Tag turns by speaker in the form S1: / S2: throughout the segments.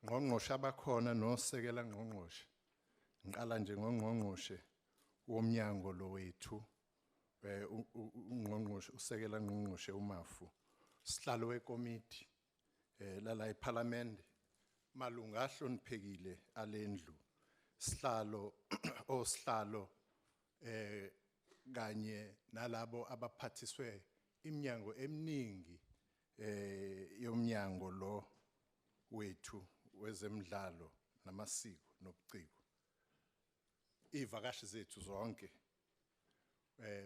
S1: ngqongqoshe abakhona nosekela ngqongqoshe. Ngiqala nje ngongqongqoshe womnyango lo wethu ungqongqoshe usekela ngqongqoshe uMafu. Sihlalo wekomiti lala eParliament malunga ahloniphekile alendlu. Sihlalo osihlalo kanye nalabo abaphathiswe iminyango eminingi yomnyango lo wethu wezemidlalo namasiko nobuciko. Ivakashi zethu zonke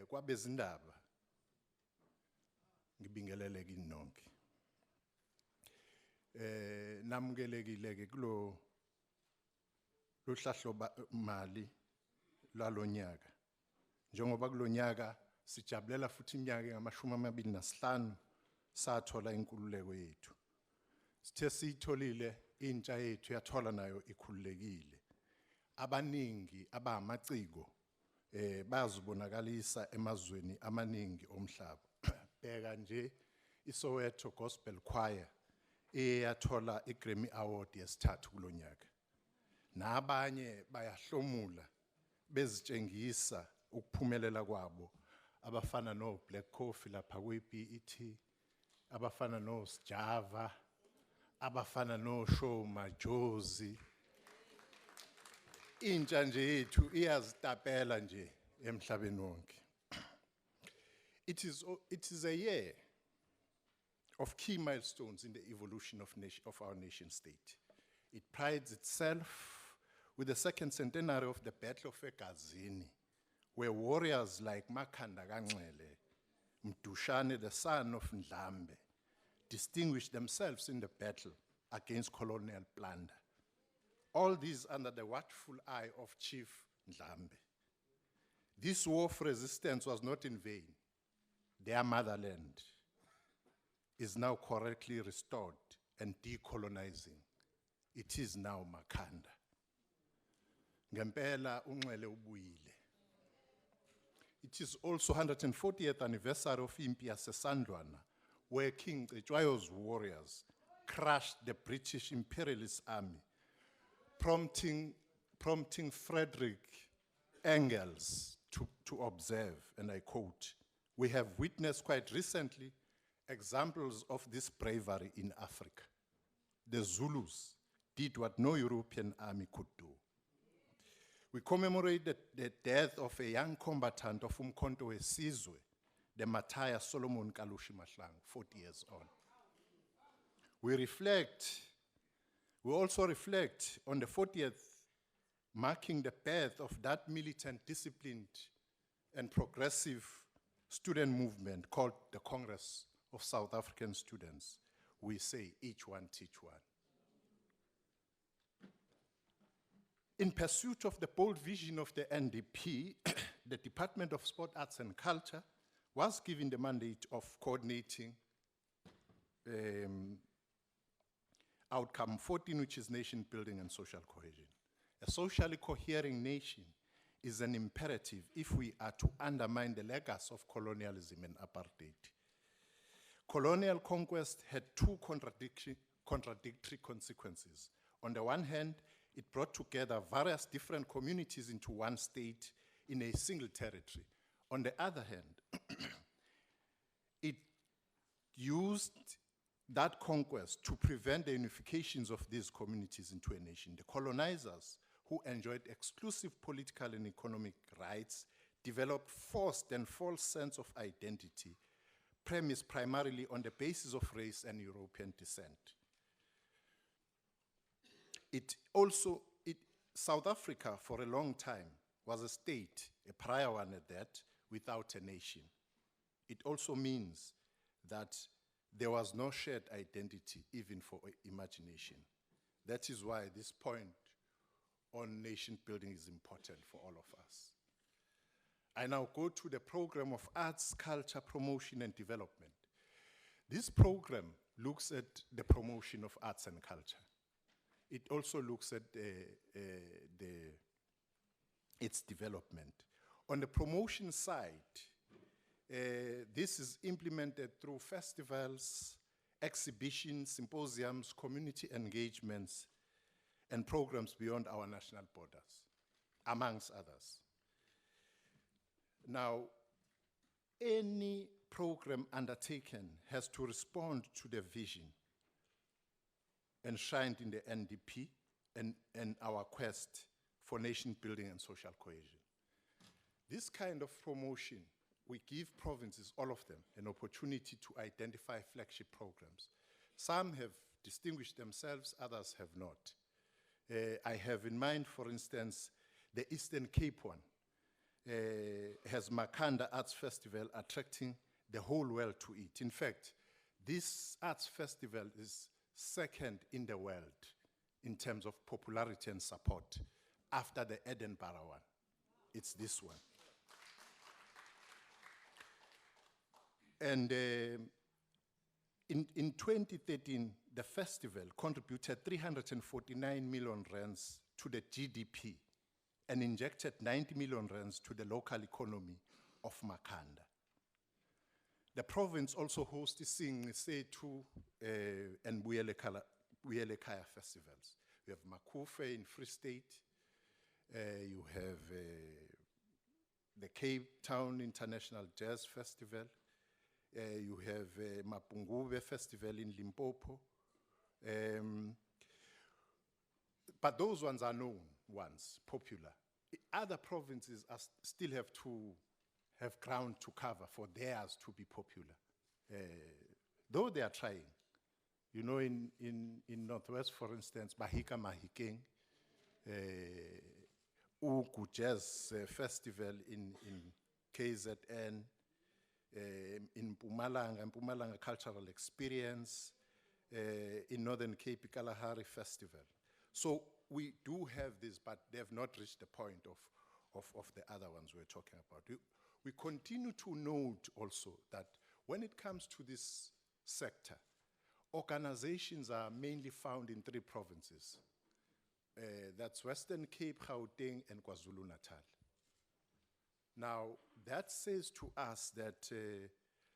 S1: kwabezindaba ngibingelele kini nonke. Namukelekile ke kulo hlahlo mali lalonyaka. Njengoba kulonyaka sijabulela futhi iminyaka engama-25 sathola inkululeko yethu. Sithe siyitholile intsha yethu yathola nayo ikhululekile. Abaningi abamaciko bazibonakalisa emazweni amaningi omhlaba. Bheka nje iSoweto Gospel Choir eyathola iGrammy Award yesithathu kulonyaka. Nabanye bayahlomula bezitshengisa ukuphumelela kwabo abafana no Black Coffee lapha kwi-BET, abafana no Sjava, abafana no Show Majozi. Intsha nje yethu iyazitapela nje emhlabeni wonke. It is a year of key milestones in the evolution of our nation state. It prides itself with the second centenary of the Battle of Egazini, where warriors like Makhanda Kancele, Mdushane, the son of Ndlambe, distinguished themselves in the battle against colonial plunder. All these under the watchful eye of Chief Ndlambe. This war for resistance was not in vain. Their motherland is now correctly restored and decolonizing. It is now Makhanda. Ngempela unxele ubuyile. It is also 140th anniversary of Impi yaseSandlwana, where King Cetshwayo's warriors crushed the British imperialist army, prompting Frederick Engels to observe, and I quote, "We have witnessed quite recently examples of this bravery in Africa. The Zulus did what no European army could do." We commemorate the death of a young combatant of Umkhonto weSizwe, the Matthias Solomon Kalushi Mahlangu, 40 years on. We also reflect on the 40th, marking the birth of that militant, disciplined, and progressive student movement called the Congress of South African Students. We say, each one teach one. In pursuit of the bold vision of the NDP, the Department of Sport, Arts and Culture was given the mandate of coordinating outcome 14, which is nation building and social cohesion. A socially coherent nation is an imperative if we are to undermine the legacy of colonialism and apartheid. Colonial conquest had two contradictory consequences. On the one hand, it brought together various different communities into one state in a single territory. On the other hand, it used that conquest to prevent the unifications of these communities into a nation. The colonizers, who enjoyed exclusive political and economic rights, developed forced and false sense of identity, premised primarily on the basis of race and European descent. South Africa, for a long time, was a state, a prior one at that, without a nation. It also means that there was no shared identity, even for imagination. That is why this point on nation building is important for all of us. I now go to the program of arts, culture, promotion, and development. This program looks at the promotion of arts and culture. It also looks at its development. On the promotion side, this is implemented through festivals, exhibitions, symposiums, community engagements, and programs beyond our national borders, amongst others. Now, any program undertaken has to respond to the vision enshrined in the NDP and our quest for nation building and social cohesion. This kind of promotion, we give provinces, all of them, an opportunity to identify flagship programs. Some have distinguished themselves, others have not. I have in mind, for instance, the Eastern Cape one has Makhanda Arts Festival attracting the whole world to it. In fact, this arts festival is second in the world in terms of popularity and support after the Edinburgh one. It's this one. And in 2013, the festival contributed 349 million rands to the GDP and injected 90 million rands to the local economy of Makhanda. The province also hosts Sing, Setu, and Buyelekaya festivals. We have Makufe in Free State. You have the Cape Town International Jazz Festival. You have Mapungube Festival in Limpopo. But those ones are known ones, popular. Other provinces still have to have ground to cover for theirs to be popular. Though they are trying. You know, in Northwest, for instance, Mahika Mahikeng, Ugu Jazz Festival in KZN, in Mpumalanga Cultural Experience, in Northern Cape, Kalahari Festival. So we do have this, but they have not reached the point of the other ones we're talking about. We continue to note also that when it comes to this sector, organizations are mainly found in 3 provinces. That's Western Cape, Gauteng, and KwaZulu-Natal. Now, that says to us that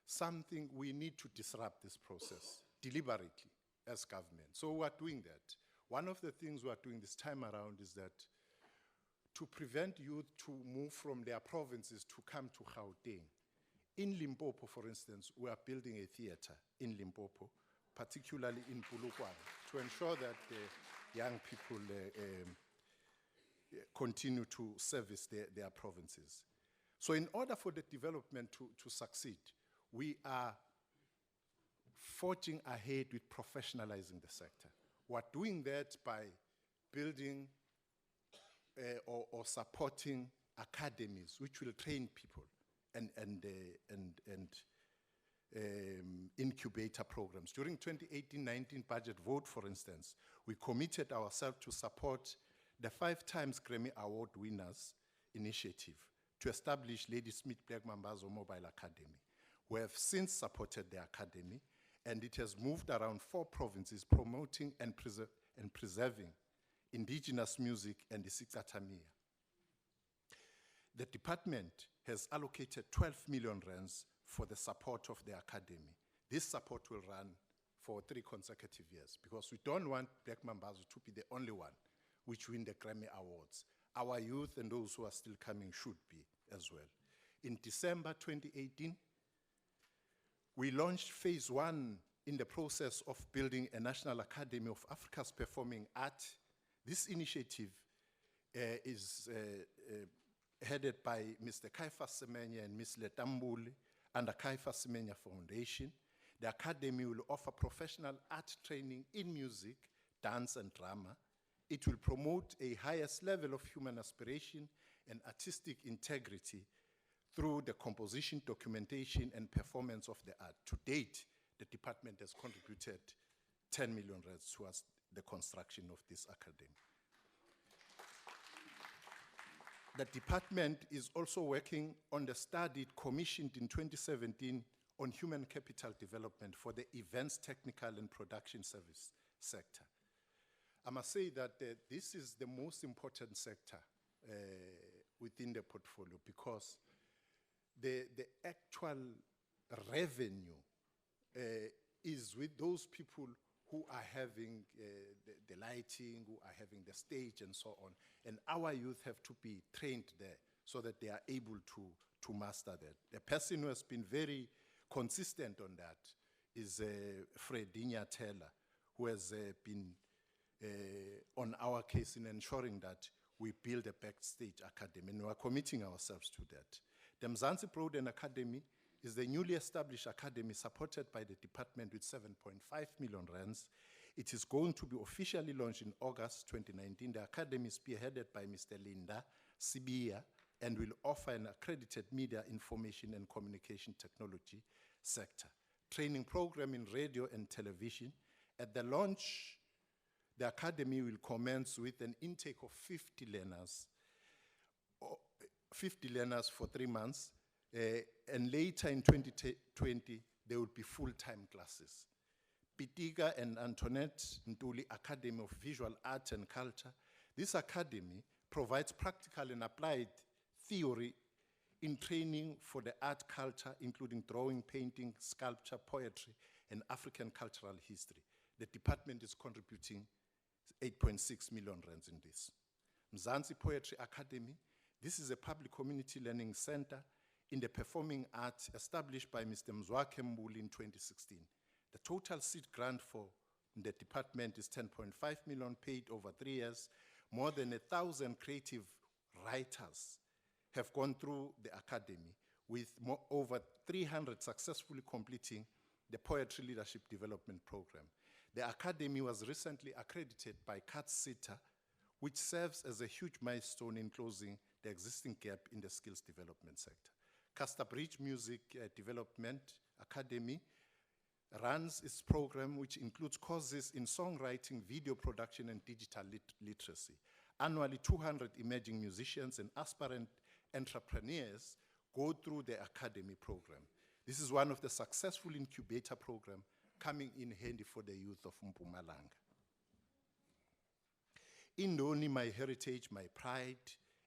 S1: something we need to disrupt this process deliberately as government. So we're doing that. One of the things we're doing this time around is that to prevent youth to move from their provinces to come to Gauteng. In Limpopo, for instance, we are building a theater in Limpopo, particularly in Polokwane, to ensure that young people continue to service their provinces. So in order for the development to succeed, we are forging ahead with professionalizing the sector. We're doing that by building or supporting academies which will train people and incubator programs. During 2018-19 budget vote, for instance, we committed ourselves to support the 5 times Grammy Award winners initiative to establish Lady Smith Black Mambazo Mobile Academy. We have since supported the academy, and it has moved around 4 provinces promoting and preserving indigenous music and the Isicathamiya. The department has allocated 12 million rands for the support of the academy. This support will run for 3 consecutive years because we don't want Black Mambazo to be the only one which win the Grammy Awards. Our youth and those who are still coming should be as well. In December 2018, we launched phase 1 in the process of building a National Academy of Africa's Performing Art. This initiative is headed by Mr. Caiphus Semenya and Ms. Letambuli under Caiphus Semenya Foundation. The Academy will offer professional art training in music, dance, and drama. It will promote a highest level of human aspiration and artistic integrity through the composition, documentation, and performance of the art. To date, the department has contributed 10 million rands towards the construction of this academy. The department is also working on the study commissioned in 2017 on human capital development for the events, technical, and production service sector. I must say that this is the most important sector within the portfolio because the actual revenue is with those people who are having the lighting, who are having the stage and so on. And our youth have to be trained there so that they are able to master that. The person who has been very consistent on that is Fredinia Taylor, who has been on our case in ensuring that we build a backstage academy, and we are committing ourselves to that. The Mzansi Broaden Academy is the newly established academy supported by the department with 7.5 million rands. It is going to be officially launched in August 2019. The academy is spearheaded by Mr. Linda Sibia and will offer an accredited media information and communication technology sector training program in radio and television. At the launch, the academy will commence with an intake of 50 learners for 3 months, and later in 2020, there will be full-time classes. Pitika and Antoinette Ntuli Academy of Visual Art and Culture. This academy provides practical and applied theory in training for the art culture, including drawing, painting, sculpture, poetry, and African cultural history. The department is contributing 8.6 million rands in this. Mzansi Poetry Academy. This is a public community learning center in the performing arts established by Mr. Mzwake Mbuli in 2016. The total seed grant for the department is 10.5 million paid over 3 years. More than 1,000 creative writers have gone through the academy, with over 300 successfully completing the Poetry Leadership Development Program. The academy was recently accredited by CATSITA, which serves as a huge milestone in closing the existing gap in the skills development sector. Castor Bridge Music Development Academy runs its program, which includes courses in songwriting, video production, and digital literacy. Annually, 200 emerging musicians and aspirant entrepreneurs go through the academy program. This is one of the successful incubator programs coming in handy for the youth of Mpumalanga. Indoni, My Heritage, My Pride,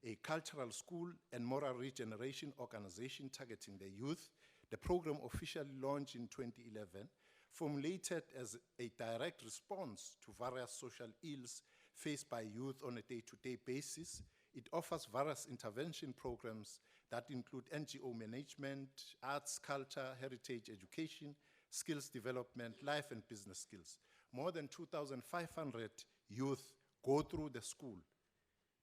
S1: a cultural school and moral regeneration organization targeting the youth. The program officially launched in 2011, formulated as a direct response to various social ills faced by youth on a day-to-day basis. It offers various intervention programs that include NGO management, arts, culture, heritage education, skills development, life and business skills. More than 2,500 youth go through the school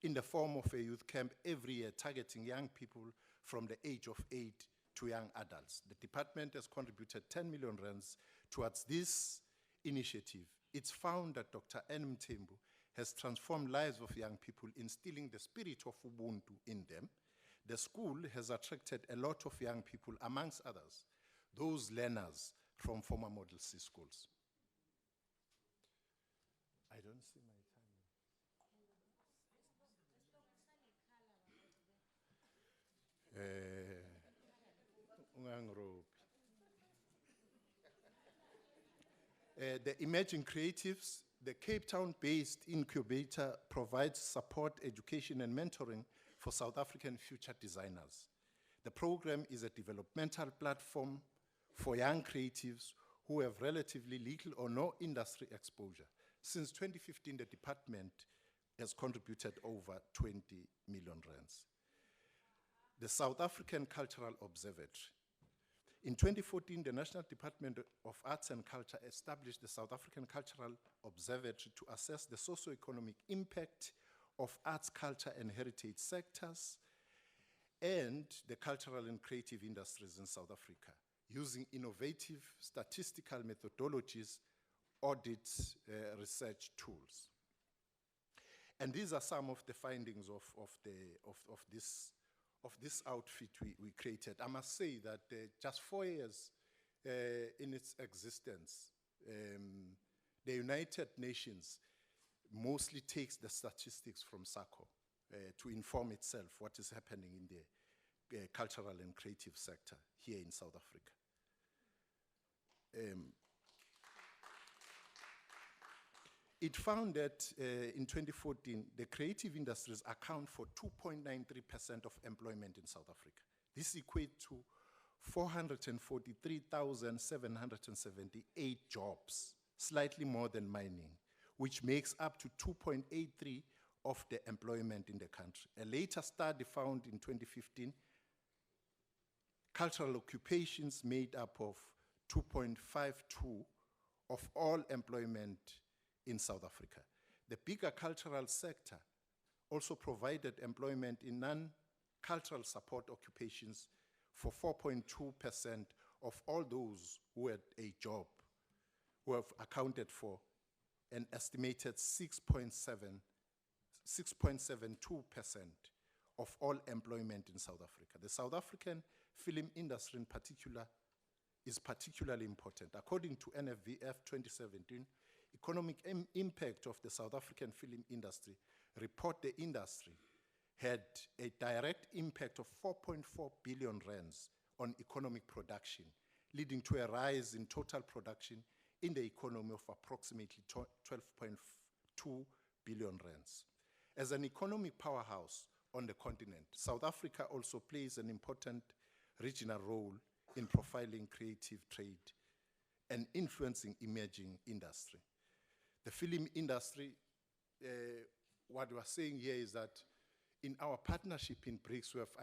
S1: in the form of a youth camp every year, targeting young people from the age of 8 to young adults. The department has contributed 10 million rands towards this initiative. It's found that Dr. N. Mthembu has transformed lives of young people, instilling the spirit of Ubuntu in them. The school has attracted a lot of young people, amongst others, those learners from former Model C schools. I don't see my time. The emerging creatives, the Cape Town-based incubator provides support, education, and mentoring for South African future designers. The program is a developmental platform for young creatives who have relatively little or no industry exposure. Since 2015, the department has contributed over 20 million rands. The South African Cultural Observatory. In 2014, the National Department of Arts and Culture established the South African Cultural Observatory to assess the socio-economic impact of arts, culture, and heritage sectors and the cultural and creative industries in South Africa, using innovative statistical methodologies, audits, research tools. And these are some of the findings of this outfit we created. I must say that just 4 years in its existence, the United Nations mostly takes the statistics from SACO to inform itself what is happening in the cultural and creative sector here in South Africa. It found that in 2014, the creative industries account for 2.93% of employment in South Africa. This equates to 443,778 jobs slightly more than mining, which makes up to 2.83 of the employment in the country. A later study found in 2015, cultural occupations made up of 2.52 of all employment in South Africa. The bigger cultural sector also provided employment in non-cultural support occupations for 4.2% of all those who had a job, who have accounted for an estimated 6.72% of all employment in South Africa. The South African film industry in particular is particularly important. According to NFVF 2017, economic impact of the South African film industry report the industry had a direct impact of 4.4 billion rands on economic production, leading to a rise in total production in the economy of approximately 12.2 billion rands. As an economic powerhouse on the continent, South Africa also plays an important regional role in profiling creative trade and influencing emerging industry. The film industry, what we're saying here is that in our partnership in BRICS, we have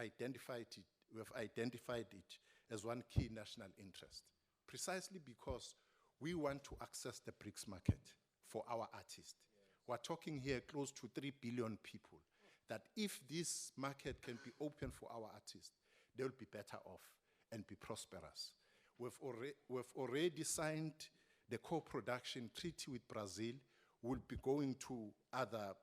S1: identified it as one key national interest, precisely because we want to access the BRICS market for our artists. We're talking here close to 3 billion people, that if this market can be open for our artists, they'll be better off and be prosperous. We've already signed the co-production treaty with Brazil. We'll be going to other,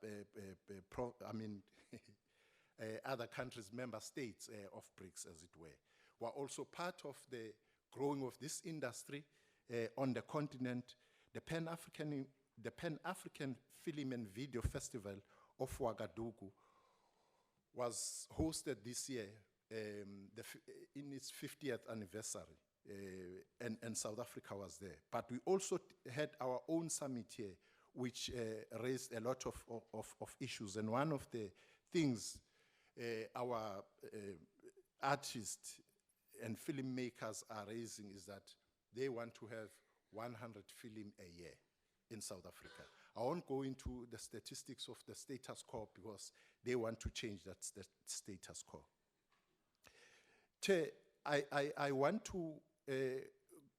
S1: other countries, member states of BRICS, as it were. We're also part of the growing of this industry on the continent. The Pan-African Film and Video Festival of Ouagadougou was hosted this year in its 50th anniversary, and South Africa was there. But we also had our own summit here, which raised a lot of issues. And one of the things our artists and filmmakers are raising is that they want to have 100 film a year in South Africa. I won't go into the statistics of the status quo because they want to change that status quo. I want to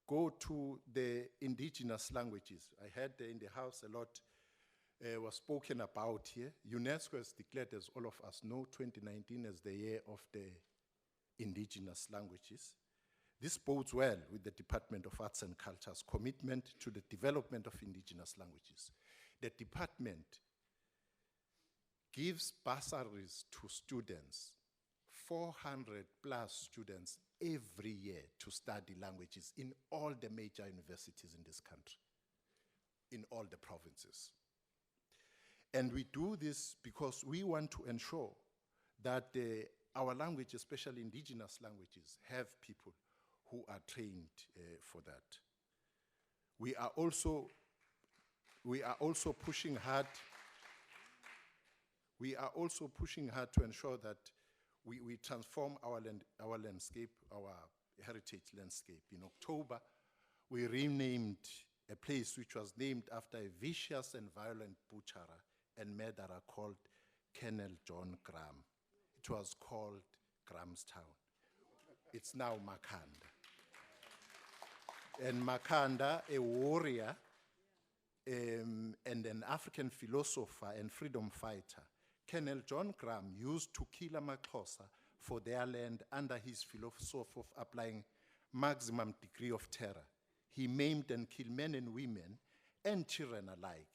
S1: go to the indigenous languages. I heard in the House a lot was spoken about here. UNESCO has declared, as all of us know, 2019 as the year of the indigenous languages. This bodes well with the Department of Arts and Culture's commitment to the development of indigenous languages. The department gives bursaries to students, 400 plus students every year, to study languages in all the major universities in this country, in all the provinces. And we do this because we want to ensure that our language, especially indigenous languages, have people who are trained for that. We are also pushing hard. We are also pushing hard to ensure that we transform our landscape, our heritage landscape. In October, we renamed a place which was named after a vicious and violent butcherer and murderer called Colonel John Graham. It was called Grahamstown. It's now Makhanda. And Makhanda, a warrior and an African philosopher and freedom fighter, Colonel John Graham used to kill amaXhosa for their land under his philosophy of applying maximum degree of terror. He maimed and killed men and women and children alike,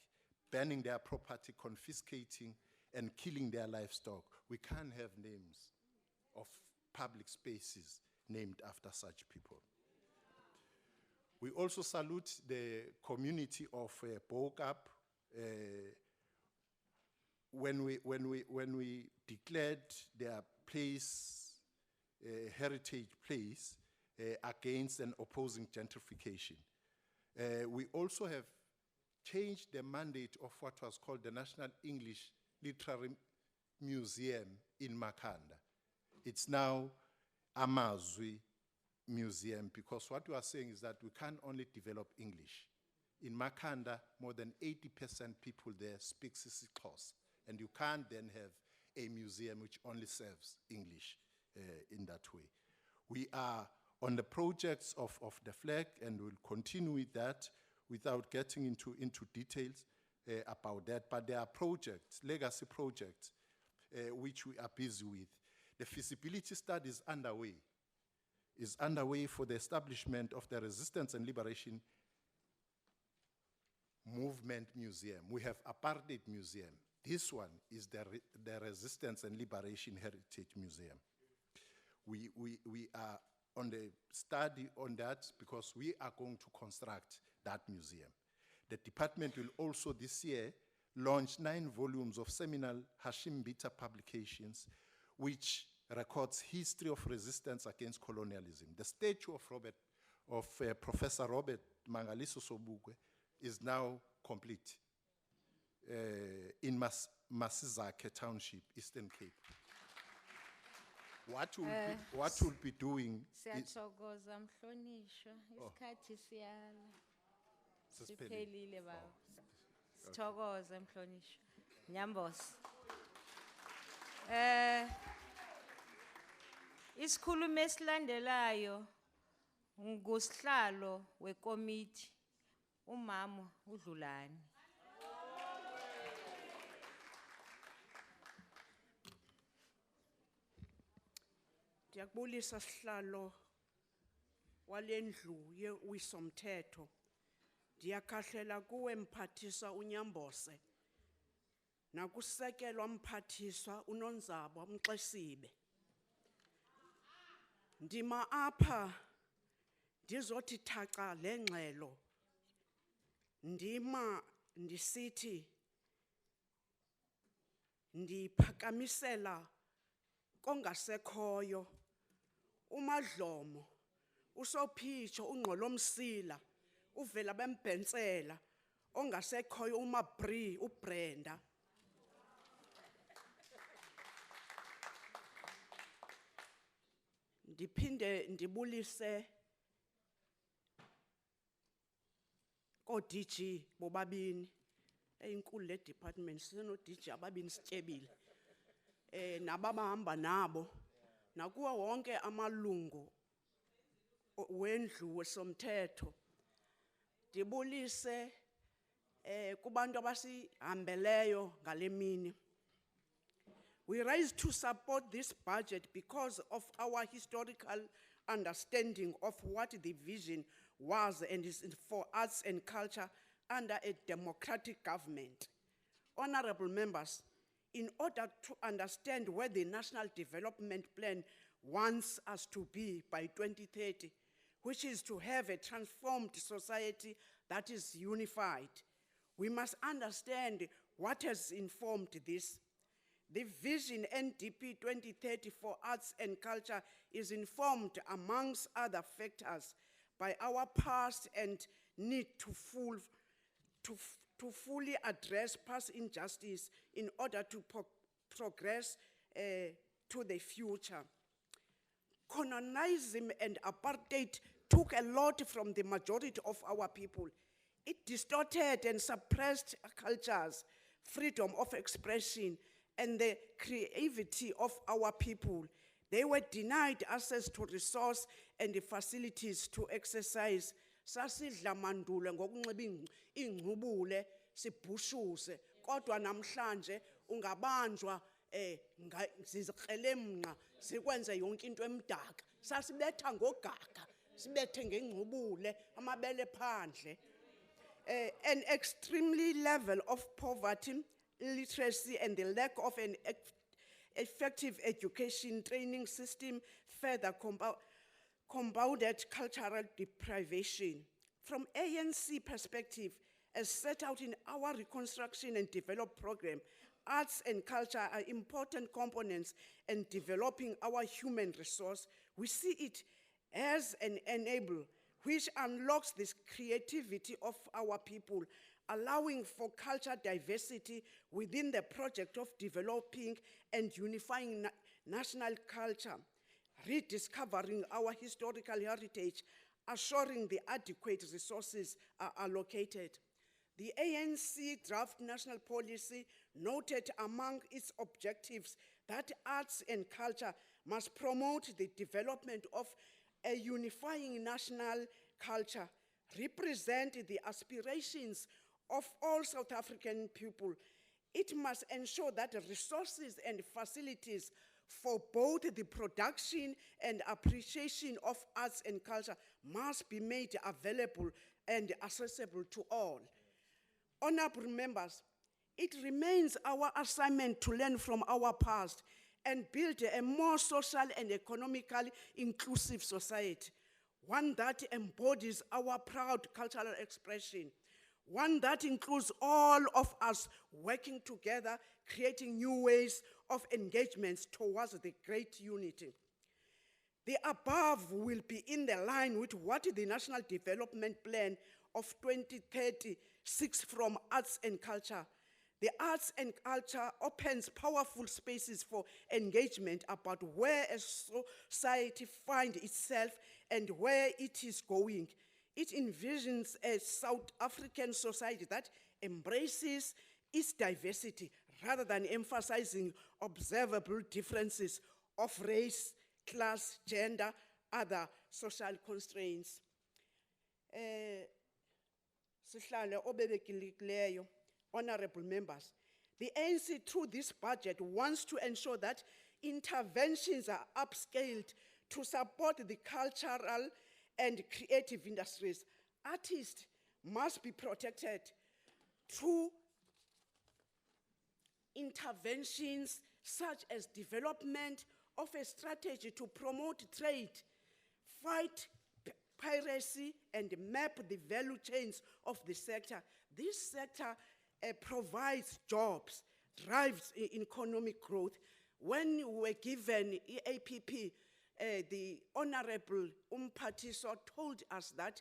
S1: banning their property, confiscating and killing their livestock. We can't have names of public spaces named after such people. We also salute the community of Bokap. When we declared their place, heritage place, against and opposing gentrification. We also have changed the mandate of what was called the National English Literary Museum in Makhanda. It's now Amazwi Museum, because what we are saying is that we can't only develop English In Makhanda, more than 80% people there speak isiXhosa, and you can't then have a museum which only serves English in that way. We are on the projects of the flag, and we'll continue with that without getting into details about that, but there are projects, legacy projects, which we are busy with. The feasibility study is underway for the establishment of the Resistance and Liberation Movement Museum. We have Apartheid Museum. This one is the Resistance and Liberation Heritage Museum. We are on the study on that because we are going to construct that museum. The department will also this year launch 9 volumes of seminal Hashim Bita publications, which records history of resistance against colonialism. The statue of Professor Robert Mangaliso Sobukwe is now complete in Masizake Township, Eastern Cape. What we'll be doing is...
S2: Siyathokoza mhlonishwa, isikhathi siyala. Siphelile baba. Sithokoze mhlonishwa. Nyambosi. Isikhulumi esilandelayo ngusihlalo wekomiti umama uDlulane.
S3: Ndiyakubulisa sihlalo walendlu yewisomthetho. Ndiyakhahlela kuwe mphathiswa uNyambose nakusekelwa mphathiswa uNonzabo uMxesibe. Ndima apha ndizothi thaca lengxelo. Ndima ndisithi ndiphakamisela kongasekhoyo uMadlomo uSophicho uNgqolomsila uvela bembhentsela ongasekhoyo uMabri uBrenda. Ndiphinde ndibulise ko-DG bobabini eyinkulu le department sino DG ababini sityebile nababahamba nabo nakuwa wonke amalungu wendlu wesomthetho. Ndibulise kubantu abasihambeleyo ngale mini. We rise to support this budget because of our historical understanding of what the vision was and is for arts and culture under a democratic government. Honorable members, in order to understand where the National Development Plan wants us to be by 2030, which is to have a transformed society that is unified, we must understand what has informed this. The Vision NDP 2030 for arts and culture is informed, amongst other factors, by our past and need to fully address past injustice in order to progress to the future. Colonialism and apartheid took a lot from the majority of our people. It distorted and suppressed cultures, freedom of expression, and the creativity of our people. They were denied access to resource and the facilities to exercise. Sasidla mandulo ngokunxiba ingcubule sibhushuse kodwa namhlanje ungabanjwa zizikrelemnqa sikwenze yonke into emdaka. Sasibetha ngogaga sibethe ngengcubule amabele phandle. An extremely level of poverty, illiteracy, and the lack of an effective education training system further compounded cultural deprivation. From ANC perspective, as set out in our Reconstruction and Develop program, arts and culture are important components in developing our human resource. We see it as an enabler which unlocks this creativity of our people, allowing for cultural diversity within the project of developing and unifying national culture, rediscovering our historical heritage assuring the adequate resources are allocated. The ANC draft national policy noted among its objectives that arts and culture must promote the development of a unifying national culture, represent the aspirations of all South African people. It must ensure that the resources and facilities for both the production and appreciation of arts and culture must be made available and accessible to all. Honorable members, it remains our assignment to learn from our past and build a more social and economically inclusive society, one that embodies our proud cultural expression, one that includes all of us working together, creating new ways of engagements towards the great unity. The above will be in the line with what the National Development Plan of 2030 seeks from arts and culture. The arts and culture opens powerful spaces for engagement about where a society finds itself and where it is going. It envisions a South African society that embraces its diversity rather than emphasizing observable differences of race, class, gender, other social constraints. Sihlalo obebekilikileyo, honorable members, the ANC through this budget wants to ensure that interventions are upscaled to support the cultural and creative industries. Artists must be protected through interventions such as development of a strategy to promote trade, fight piracy, and map the value chains of the sector. This sector provides jobs, drives economic growth. When we were given EAPP, the Honorable Umpatiso told us that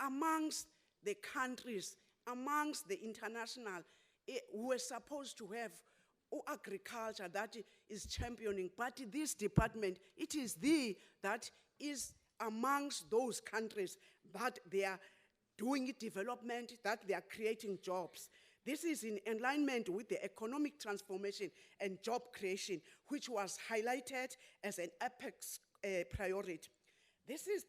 S3: amongst the countries, amongst the international, we were supposed to have agriculture that is championing, but this department, it is that is amongst those countries that they are doing development, that they are creating jobs. This is in alignment with the economic transformation and job creation, which was highlighted as an apex priority. This is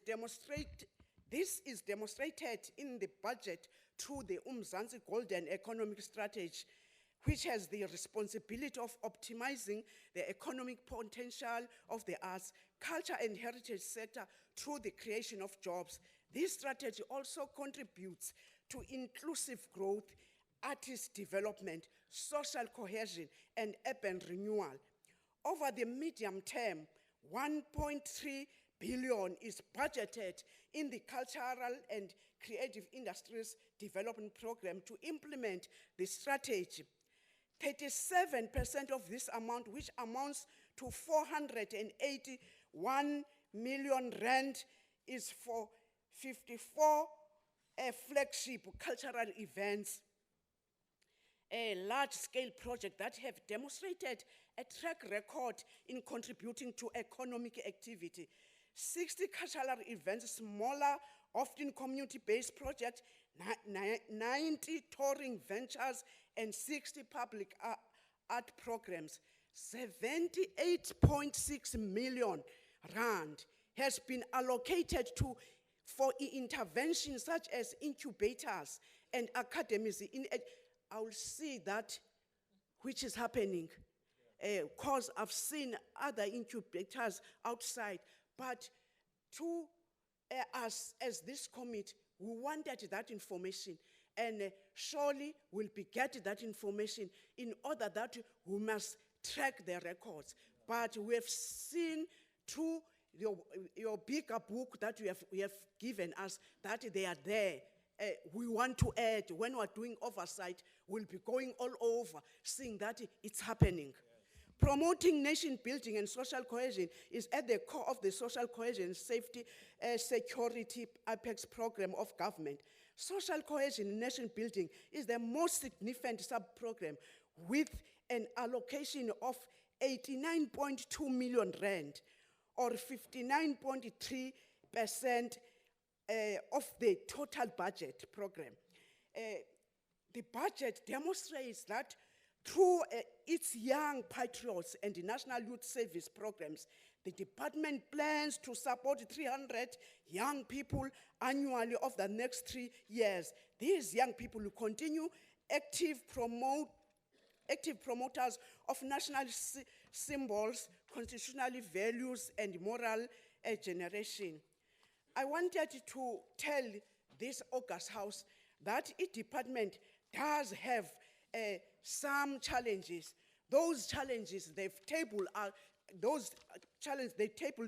S3: demonstrated in the budget through the Umzansi Golden Economic Strategy, which has the responsibility of optimizing the economic potential of the arts, culture, and heritage sector through the creation of jobs. This strategy also contributes to inclusive growth, artist development, social cohesion, and urban renewal. Over the medium term, 1.3 billion is budgeted in the Cultural and Creative Industries Development Program to implement the strategy. 37% of this amount, which amounts to 481 million rand, is for 54 flagship cultural events, a large-scale project that have demonstrated a track record in contributing to economic activity. 60 cultural events, smaller, often community-based projects, 90 touring ventures, and 60 public art programs. 78.6 million rand has been allocated for interventions such as incubators and academies. I will see that which is happening, because I've seen other incubators outside, but to us as this committee, we wanted that information, and surely we'll be getting that information in order that we must track the records. But we have seen through your bigger book that you have given us that they are there. We want to add, when we're doing oversight, we'll be going all over, seeing that it's happening. Yes. Promoting nation building and social cohesion is at the core of the social cohesion, safety, security apex program of government. Social cohesion and nation building is the most significant sub-program with an allocation of 89.2 million rand, or 59.3% of the total budget program. The budget demonstrates that through its Young Patriots and the National Youth Service programs, the department plans to support 300 young people annually over the next 3 years. These young people will continue active promoters of national symbols, constitutional values, and moral generation. I wanted to tell this August House that its department does have some challenges. Those challenges they table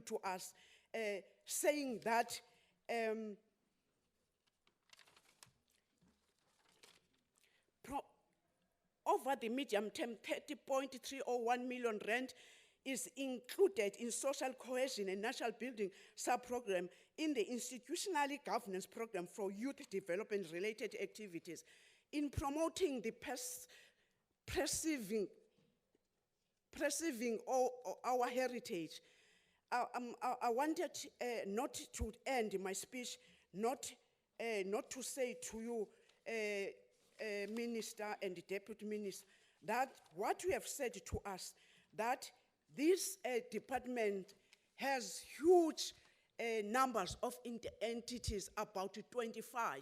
S3: to us, saying that over the medium term, 30.301 million rand is included in social cohesion and national building sub-program in the institutionally governance program for youth development related activities. In promoting the preserving our heritage, I wanted not to end my speech, not to say to you, Minister and Deputy Minister, that what you have said to us, that this department has huge numbers of entities, about 25.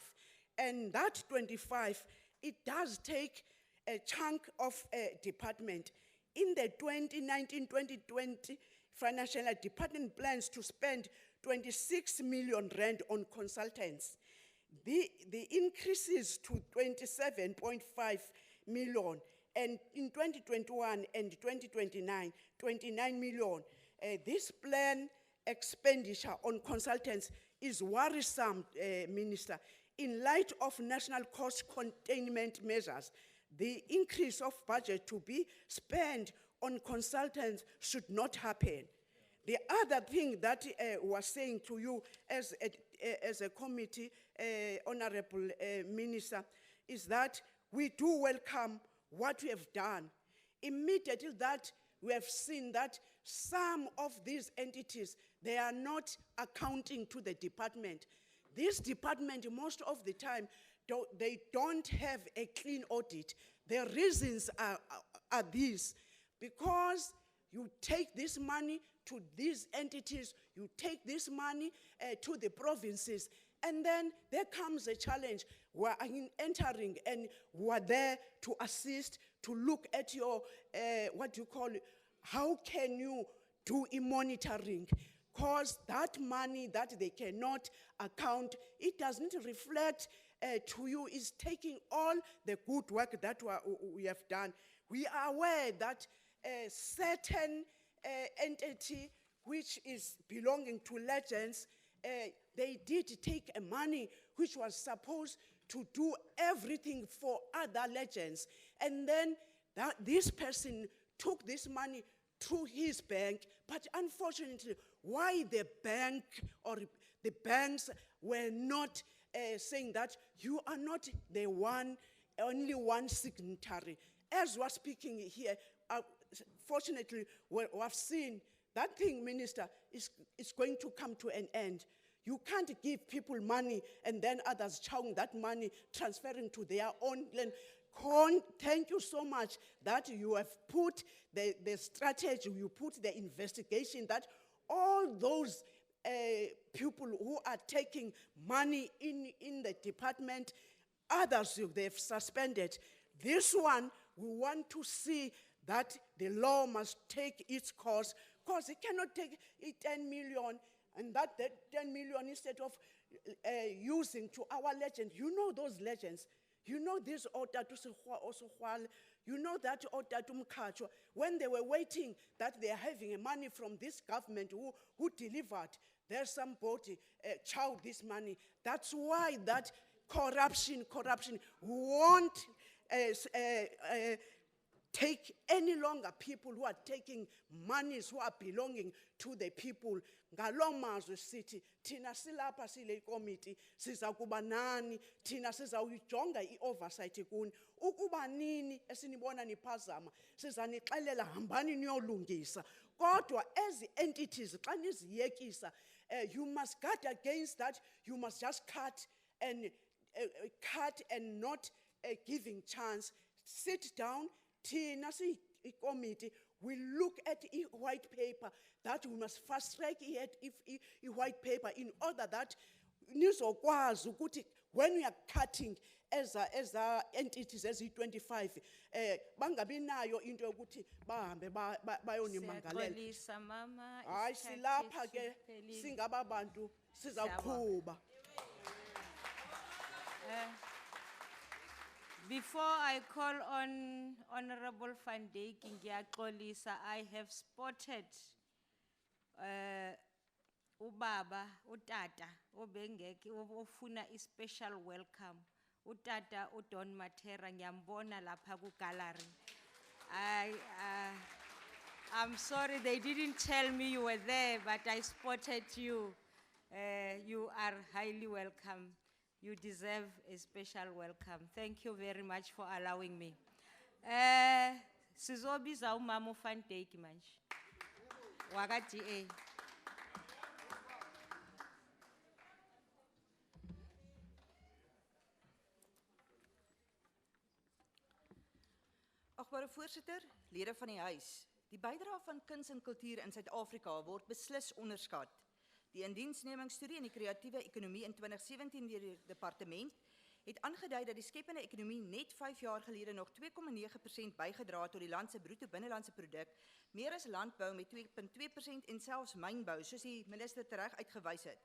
S3: And that 25, it does take a chunk of a department. In the 2019-2020 financial year, department plans to spend 26 million rand on consultants. The increases to 27.5 million, and in 2021 and 2029, 29 million. This plan expenditure on consultants is worrisome, Minister. In light of national cost containment measures, the increase of budget to be spent on consultants should not happen. The other thing that was saying to you as a committee, Honorable Minister, is that we do welcome what we have done. Immediately that we have seen that some of these entities, they are not accounting to the department. This department, most of the time, they don't have a clean audit. The reasons are these: because you take this money to these entities, you take this money to the provinces, and then there comes a challenge. We're entering and we're there to assist, to look at your, what you call it, how can you do monitoring? Because that money that they cannot account, it doesn't reflect to you, is taking all the good work that we have done. We are aware that a certain entity which is belonging to Legends, they did take a money which was supposed to do everything for other Legends. And then this person took this money through his bank, but unfortunately, why the bank or the banks were not saying that you are not the only one signatory. As we're speaking here, fortunately, we have seen that thing, Minister, is going to come to an end. You can't give people money and then others chowing that money, transferring to their own land. Thank you so much that you have put the strategy, you put the investigation, that all those people who are taking money in the department, others they've suspended. This one, we want to see that the law must take its course, because it cannot take 10 million and that 10 million instead of using to our legend. You know those legends. You know this Otatu Osohwal, you know that Otatu Mkhacho, when they were waiting that they are having money from this government who delivered, there's somebody chowed this money. That's why that corruption won't take any longer people who are taking monies who are belonging to the people. Ngalomazwe sithi thina silapha sile committee siza kuba nani, thina sizawujonga i-oversight kuni. Ukuba nini esinibona niphazama sizanixelela hambani niyolungisa. Kodwa ezi entities xa niziyekisa you must guard against that. You must just cut and not giving chance. Sit down, Tina, see, committee, we look at the white paper that we must fast track it if the white paper in order that nizokwazi ukuthi when we are cutting as entities as 25 bangabi nayo into yokuthi bahambe bayonimangalela.
S2: Siyaqolisa mama.
S3: Hayi
S2: isikhathi
S3: silapha ke
S2: siphelile.
S3: singaba bantu sizaqhuba.
S2: Before I call on Honorable Van Dijk ngiyaxolisa, I have spotted ubaba, utata, obengeke, ofuna a special welcome. Utata, Don Matera, ngiyambona lapha ku gallery. I'm sorry they didn't tell me you were there, but I spotted you. You are highly welcome. You deserve a special welcome. Thank you very much for allowing me. Sizobiza umama Van Dijk manje. Wakati
S4: Agbare voorsitter, lede van die huis. Die bydrae van kuns en kultuur in Suid-Afrika word beslis onderskat. Die indiensnemingsstudie in die kreatiewe ekonomie in 2017 deur die departement het aangedui dat die skepende ekonomie net 5 jaar gelede nog 2,9% bygedra het tot die land se bruto binnelandse produk, meer as landbou met 2,2% en selfs mynbou, soos die minister tereg uitgewys het.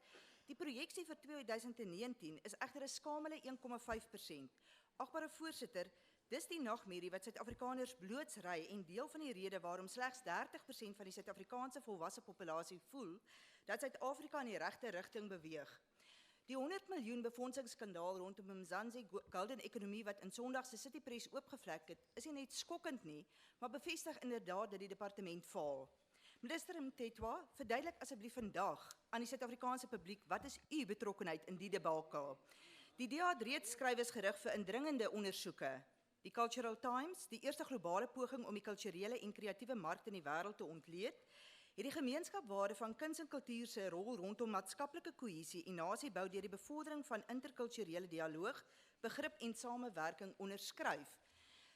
S4: Die projeksie vir 2019 is egter 'n skamele 1,5%. Agbare voorsitter, dis die nagmerrie wat Suid-Afrikaners blootsry en deel van die rede waarom slegs 30% van die Suid-Afrikaanse volwasse populasie voel dat Suid-Afrika in die regte rigting beweeg. Die 100 miljoen befondsingsskandaal rondom die Mzansi golden ekonomie wat in Sondag se City Press oopgevlek het, is nie net skokkend nie, maar bevestig inderdaad dat die departement faal. Minister Mthethwa, verduidelik asseblief vandag aan die Suid-Afrikaanse publiek wat is u betrokkenheid in die debakel. Die DA het reeds skrywers gerig vir indringende ondersoeke. Die Cultural Times, die eerste globale poging om die kulturele en kreatiewe mark in die wêreld te ontleed, het die gemeenskapwaarde van kuns en kultuur se rol rondom maatskaplike kohesie en nasiebou deur die bevordering van interkulturele dialoog, begrip en samewerking onderskryf.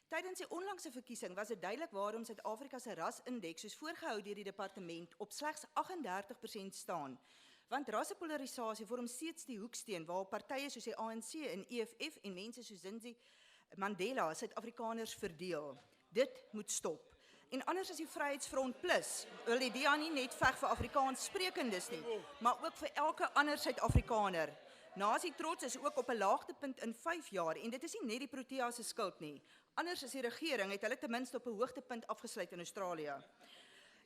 S4: Tydens die onlangse verkiesing was dit duidelik waarom Suid-Afrika se rasindeks soos voorgehou deur die departement op slegs 38% staan. Want rassepolarisasie vorm steeds die hoeksteen waarop partye soos die ANC en EFF en mense soos Zinzi Mandela Suid-Afrikaners verdeel. Dit moet stop. En anders is die Vryheidsfront Plus, wil die DA nie net veg vir Afrikaans sprekendes nie, maar ook vir elke ander Suid-Afrikaner. Nasie trots is ook op 'n laagtepunt in 5 jaar en dit is nie net die Protea se skuld nie. Anders is die regering het hulle ten minste op 'n hoogtepunt afgesluit in Australië.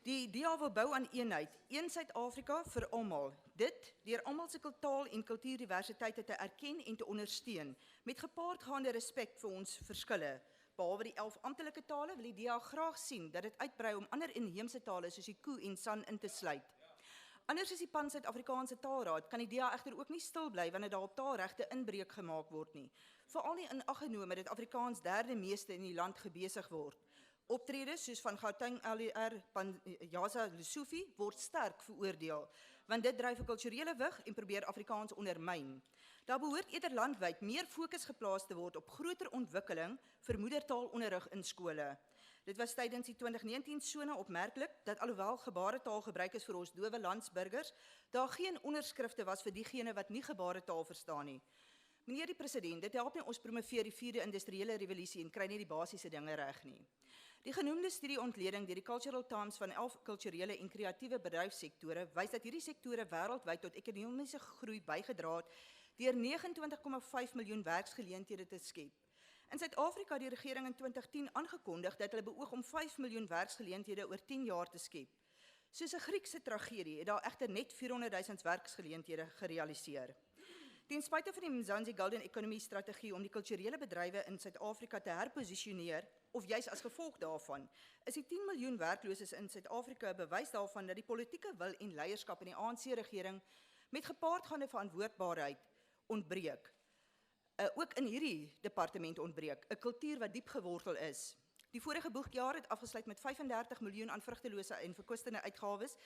S4: Die DA wil bou aan eenheid, een Suid-Afrika vir almal. Dit deur almal se taal en kultuurdiversiteite te erken en te ondersteun, met gepaardgaande respek vir ons verskille. Behalwe die 11 amptelike tale wil die DA graag sien dat dit uitbrei om ander inheemse tale soos die Koe en San in te sluit. Anders as die Pan-Suid-Afrikaanse Taalraad kan die DA egter ook nie stil bly wanneer daar op taalregte inbreuk gemaak word nie. Veral nie in ag genome dat Afrikaans derde meeste in die land gebesig word. Optredes soos van Gauteng LER Panjasa Lesofie word sterk veroordeel, want dit dryf 'n kulturele wig en probeer Afrikaans ondermyn. Daar behoort eerder landwyd meer fokus geplaas te word op groter ontwikkeling vir moedertaalonderrig in skole. Dit was tydens die 2019 sone opmerklik dat alhoewel gebaretaal gebruik is vir ons dowe landsburgers, daar geen onderskrifte was vir diegene wat nie gebaretaal verstaan nie. Meneer die president, dit help nie ons promoveer die 4de industriële revolusie en kry nie die basiese dinge reg nie. Die genoemde studie-ontleding deur die Cultural Times van 11 kulturele en kreatiewe bedryfssektore wys dat hierdie sektore wêreldwyd tot ekonomiese groei bygedra het deur 29,5 miljoen werksgeleenthede te skep. In Suid-Afrika het die regering in 2010 aangekondig dat hulle beoog om 5 miljoen werksgeleenthede oor 10 jaar te skep. Soos 'n Griekse tragedie het daar egter net 400,000 werksgeleenthede gerealiseer. Ten spyte van die Mzansi Golden Economy strategie om die kulturele bedrywe in Suid-Afrika te herposisioneer, of juis as gevolg daarvan, is die 10 miljoen werkloses in Suid-Afrika 'n bewys daarvan dat die politieke wil en leierskap in die ANC-regering met gepaardgaande verantwoordbaarheid ontbreek. Ook in hierdie departement ontbreek 'n kultuur wat diep gewortel is. Die vorige boekjaar het afgesluit met 35 miljoen aan vrugtelose en verkwistende uitgawes,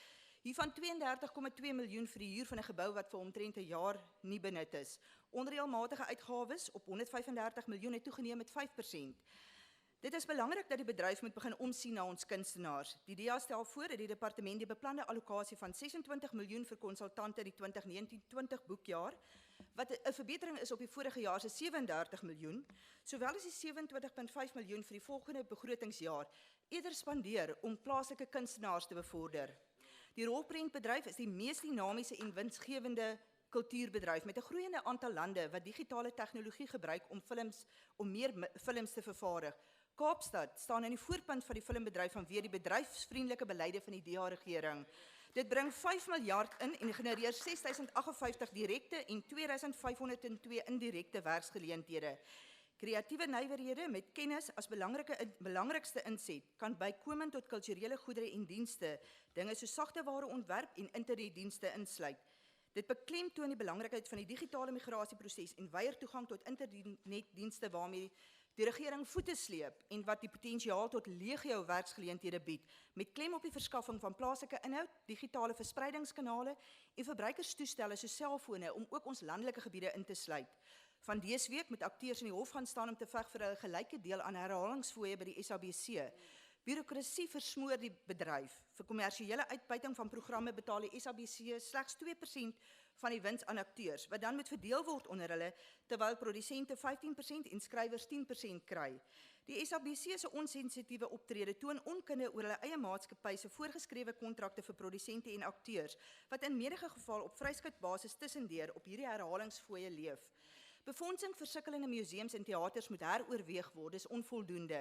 S4: hiervan 32,2 miljoen vir die huur van 'n gebou wat vir omtrent 'n jaar nie benut is. Onreëlmatige uitgawes op 135 miljoen het toegeneem met 5%. Dit is belangrik dat die bedryf moet begin omsien na ons kunstenaars. Die DEA stel voor dat die departement die beplande allocasie van 26 miljoen vir konsultante in die 2019-20 boekjaar, wat 'n verbetering is op die vorige jaar se 37 miljoen, sowel as die 27,5 miljoen vir die volgende begrotingsjaar, eerder spandeer om plaaslike kunstenaars te bevorder. Die rolprentbedryf is die mees dinamiese en winsgewende kultuurbedryf met 'n groeiende aantal lande wat digitale tegnologie gebruik om meer films te vervaardig. Kaapstad staan in die voorpunt van die filmbedryf vanweë die bedryfsvriendelike beleide van die DA-regering. Dit bring 5 miljard in en genereer 6058 direkte en 2502 indirekte werksgeleenthede. Kreatiewe nywerhede met kennis as belangrikste inset kan bykomend tot kulturele goedere en dienste, dinge soos sagteware ontwerp en internetdienste insluit. Dit beklemtoon die belangrikheid van die digitale migrasieproses en weier toegang tot internetdienste waarmee die regering voete sleep en wat die potensiaal tot legio werksgeleenthede bied, met klem op die verskaffing van plaaslike inhoud, digitale verspreidingskanale en verbruikerstoestelle soos selfone om ook ons landelike gebiede in te sluit. Van dese week moet akteurs in die hof gaan staan om te veg vir 'n gelyke deel aan herhalingsfooie by die SABC. Bureaukrasie versmoor die bedryf. Vir kommersiële uitbuiting van programme betaal die SABC slegs 2% van die wins aan akteurs, wat dan moet verdeel word onder hulle, terwyl produsente 15% en skrywers 10% kry. Die SABC se onsensitiewe optrede toon onkunde oor hulle eie maatskappy se voorgeskrewe kontrakte vir produsente en akteurs, wat in menige geval op vryskutbasis tussendeur op hierdie herhalingsfooie leef. Befondsing vir sukkelende museums en teaters moet heroorweeg word, dis onvoldoende.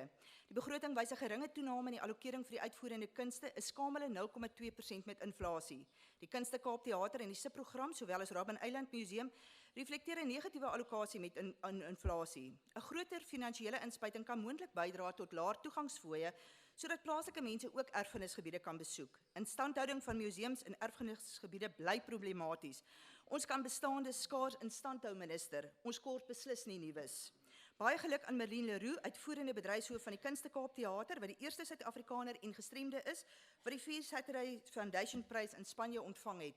S4: Die begroting wys 'n geringe toename in die allokering vir die uitvoerende kunste, 'n skamele 0,2% met inflasie. Die Kunste Kaap Theater en die SIP-program, sowel as Robben Island Museum, reflekteer 'n negatiewe allocasie met inflasie. 'n Groter finansiële inspuiting kan moontlik bydra tot laer toegangsfooie, sodat plaaslike mense ook erfenisgebiede kan besoek. Instandhouding van museums en erfenisgebiede bly problematies. Ons kan bestaande skaars in stand hou, minister. Ons kort beslis nie nuus. Baie geluk aan Merlin Leroux, uitvoerende bedryfshoof van die Kunste Kaap Theater, wat die eerste Suid-Afrikaner en gestremde is, wat die 4 Saturday Foundation Prys in Spanje ontvang het.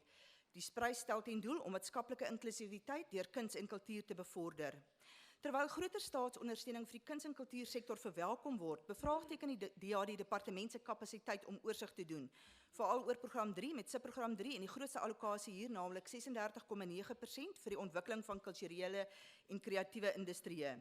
S4: Die prys stel ten doel om maatskaplike inklusiwiteit deur kuns en kultuur te bevorder. Terwyl groter staatsondersteuning vir die kuns- en kultuursektor verwelkom word, bevraagteken die DA die departement se kapasiteit om oorsig te doen, veral oor program 3 met subprogram 3 en die grootste allocasie hier, naamlik 36,9% vir die ontwikkeling van kulturele en kreatiewe industrieë.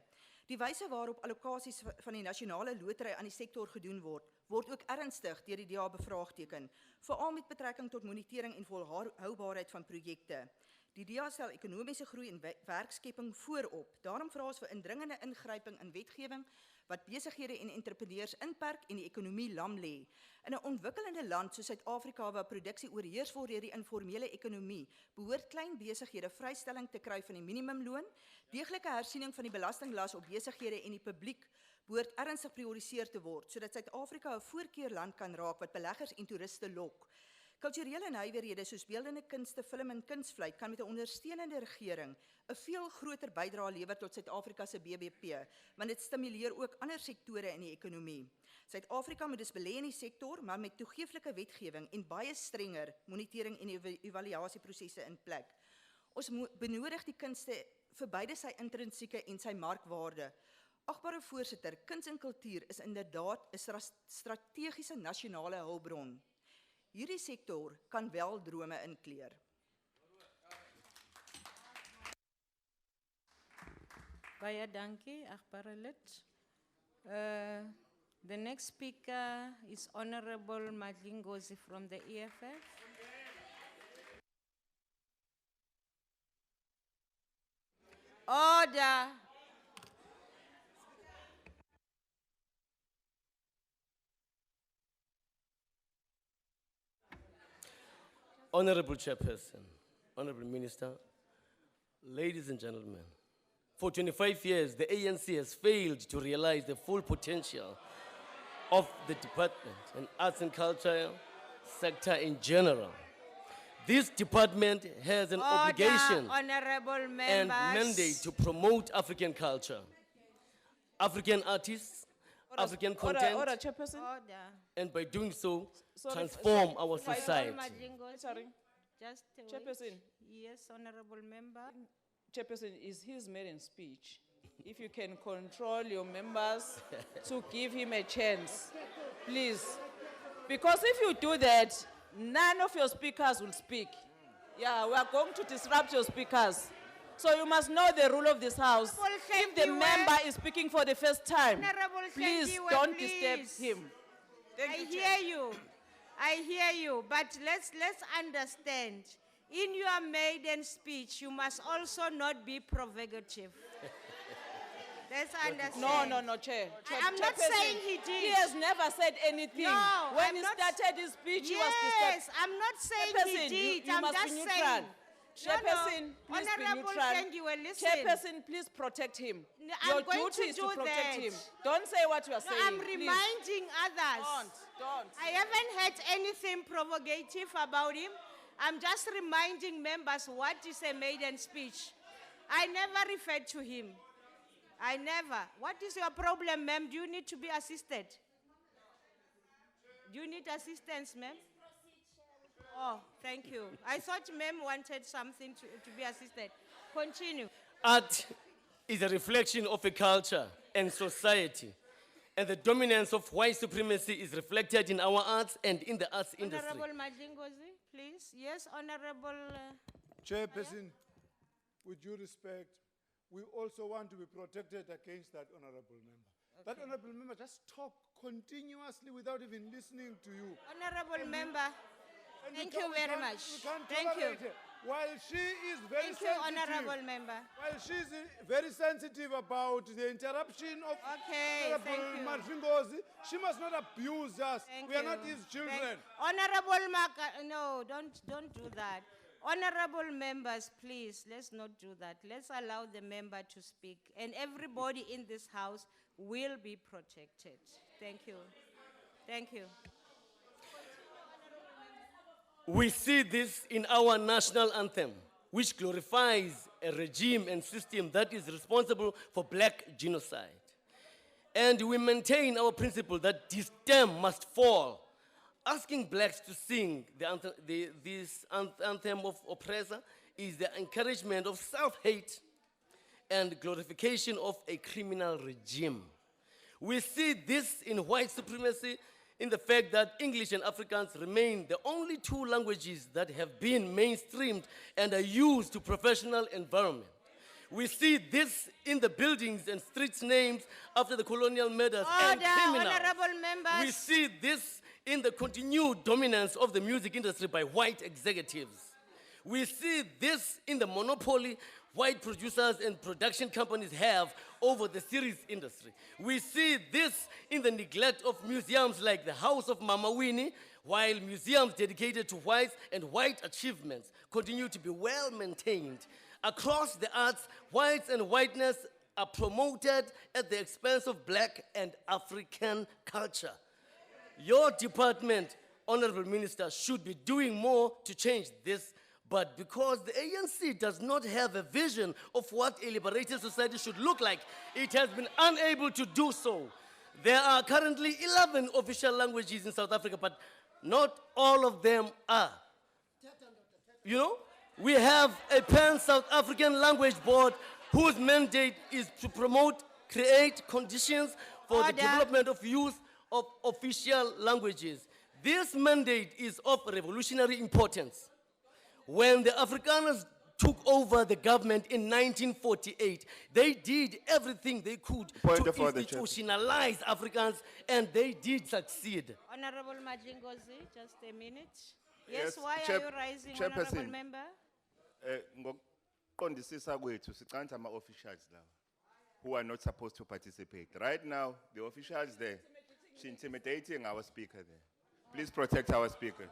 S4: Die wyse waarop allokasies van die nasionale lotery aan die sektor gedoen word ook ernstig deur die DA bevraagteken, veral met betrekking tot monitering en volhoubaarheid van projekte. Die DA stel ekonomiese groei en werkskepping voorop. Daarom vra ons vir indringende ingryping in wetgewing wat besighede en entrepreneurs inperk en die ekonomie lam lê. In 'n ontwikkelende land soos Suid-Afrika waar produksie oorheers word deur die informele ekonomie, behoort klein besighede vrystelling te kry van die minimumloon, deeglike hersiening van die belastinglas op besighede en die publiek behoort ernstig geprioriseer te word, sodat Suid-Afrika 'n voorkeurland kan raak wat beleggers en toeriste lok. Kulturele nywerhede soos beeldende kunste, film en kunstvlei kan met 'n ondersteunende regering 'n veel groter bydrae lewer tot Suid-Afrika se BBP, want dit stimuleer ook ander sektore in die ekonomie. Suid-Afrika moet dus belê in die sektor, maar met toegeeflike wetgewing en baie strenger monitering en evaluasieprosesse in plek. Ons benodig die kunste vir beide sy intrinsieke en sy markwaarde. Agbare voorsitter, kuns en kultuur is inderdaad 'n strategiese nasionale hulpbron. Hierdie sektor kan wel drome inkleer.
S2: Baie dankie, agbare lid. The next speaker is Honorable Madlingozi from the EFF. Order.
S5: Honorable Chairperson, Honorable Minister, ladies and gentlemen, for 25 years, the ANC has failed to realize the full potential of the department and arts and culture sector in general. This department has an obligation
S2: Honorable members.
S5: and mandate to promote African culture. African artists, African
S6: Order,
S5: content,
S6: order, Chairperson.
S2: Order.
S5: and by doing so,
S6: Sorry,
S5: transform
S6: sorry.
S5: our
S6: Five-
S5: society.
S2: Majingozi,
S6: Sorry.
S2: just wait.
S6: Chairperson.
S2: Yes, honorable member.
S6: Chairperson, is his maiden speech. If you can control your members to give him a chance, please. Because if you do that, none of your speakers will speak. Yeah, we are going to disrupt your speakers. So you must know the rule of this house.
S2: Honorable
S6: If the
S2: Thandiwe.
S6: member is speaking for the first time,
S2: Honorable
S6: please
S2: Thandiwe,
S6: don't
S2: please.
S6: disturb him. Thank
S2: I
S6: you,
S2: hear
S6: Chair.
S2: you. I hear you, but let's understand. In your maiden speech, you must also not be provocative. Let's understand.
S6: No, Chair.
S2: I'm not
S6: Chairperson,
S2: saying he did.
S6: He has never said anything.
S2: No,
S6: When
S2: I'm
S6: he
S2: not-
S6: started his speech, he was
S2: Yes,
S6: disturbed.
S2: I'm not saying
S6: Chairperson,
S2: he did.
S6: you
S2: I'm
S6: must
S2: just
S6: be neutral.
S2: saying.
S6: Chairperson, please be
S2: Honorable
S6: neutral.
S2: Thandiwe, listen.
S6: Chairperson, please protect him.
S2: No, I'm
S6: Your
S2: going
S6: duty
S2: to
S6: is to
S2: do
S6: protect
S2: that.
S6: him. Don't say what you are
S2: No,
S6: saying.
S2: I'm
S6: please.
S2: reminding others.
S6: Don't.
S2: I haven't heard anything provocative about him. I'm just reminding members what is a maiden speech. I never referred to him. I never. What is your problem, ma'am? Do you need to be assisted? Do you need assistance, ma'am? Oh, thank you. I thought ma'am wanted something to be assisted. Continue.
S5: Art is a reflection of a culture and society. And the dominance of white supremacy is reflected in our arts and in the arts industry.
S2: Honorable Majingozi, please. Yes, Honorable.
S7: Chairperson, with due respect, we also want to be protected against that honorable member. That honorable member just talk continuously without even listening to you.
S2: Honorable member.
S7: And
S2: Thank
S7: we
S2: you
S7: can't-
S2: very
S7: we can't-
S2: much.
S7: we can't
S2: Thank you.
S7: tolerate it. While she is very
S2: Thank you,
S7: sensitive,
S2: Honorable Member.
S7: while she's very sensitive about the interruption of
S2: Okay,
S7: Honorable
S2: thank you.
S7: Marfingozi, she must not abuse us.
S2: Thank
S7: We are
S2: you.
S7: not his children.
S2: Honorable no, don't do that. Honorable members, please, let's not do that. Let's allow the member to speak. And everybody in this house will be protected. Thank you. Thank you.
S5: We see this in our national anthem, which glorifies a regime and system that is responsible for black genocide. And we maintain our principle that this term must fall. Asking blacks to sing this anthem of oppressor is the encouragement of self-hate and glorification of a criminal regime. We see this in white supremacy in the fact that English and Afrikaans remain the only two languages that have been mainstreamed and are used to professional environment. We see this in the buildings and streets names after the colonial murders and
S2: Order,
S5: criminals.
S2: honorable members.
S5: We see this in the continued dominance of the music industry by white executives. We see this in the monopoly white producers and production companies have over the series industry. We see this in the neglect of museums like the House of Mama Winnie, while museums dedicated to whites and white achievements continue to be well maintained. Across the arts, whites and whiteness are promoted at the expense of black and African culture. Your department, Honorable Minister, should be doing more to change this, but because the ANC does not have a vision of what a liberated society should look like, it has been unable to do so. There are currently 11 official languages in South Africa, but not all of them are. You know, we have a Pan-South African Language Board whose mandate is to promote, create conditions for the
S2: Order.
S5: development of use of official languages. This mandate is of revolutionary importance. When the Afrikaners took over the government in 1948, they did everything they could
S8: Point
S5: to
S8: of order, Chair.
S5: institutionalize Africans, and they did succeed.
S2: Honorable Majingozi, just a minute.
S8: Yes,
S2: Yes, why
S8: Chair-
S2: are you rising,
S8: Chairperson.
S2: Honorable Member?
S8: Ngokuqondisisa kwethu siqanda ama-officials lawa who are not supposed to participate. Right now, the officials there, she intimidating our speaker there. Please protect our speaker.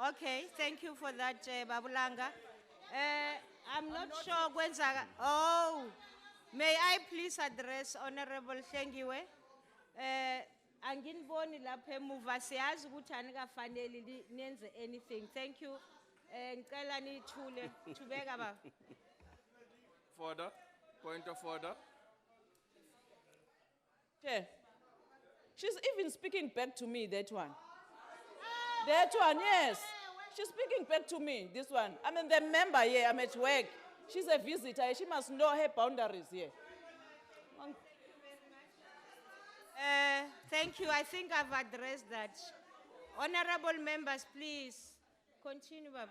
S2: Okay, thank you for that, Babulanga. I'm not sure when oh, may I please address Honorable Thandiwe? Anginiboni lapha emuva siyazi ukuthi anikafanele nenze anything. Thank you. Ngicela nithule, thubeka baba.
S9: Order. Point of order.
S6: Chair, she's even speaking back to me, that one. That one, yes. She's speaking back to me, this one. I mean, the member here, I'm at work. She's a visitor. She must know her boundaries here.
S2: Thank you. I think I've addressed that. Honorable members, please continue. Baba.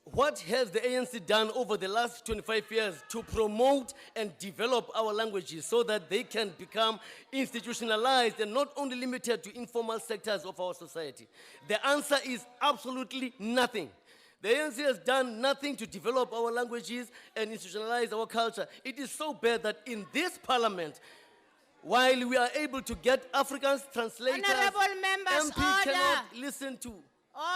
S5: What has the ANC done over the last 25 years to promote and develop our languages so that they can become institutionalized and not only limited to informal sectors of our society? The answer is absolutely nothing. The ANC has done nothing to develop our languages and institutionalize our culture. It is so bad that in this parliament, while we are able to get Africans translators,
S2: Honorable members,
S5: MP
S2: order.
S5: cannot listen to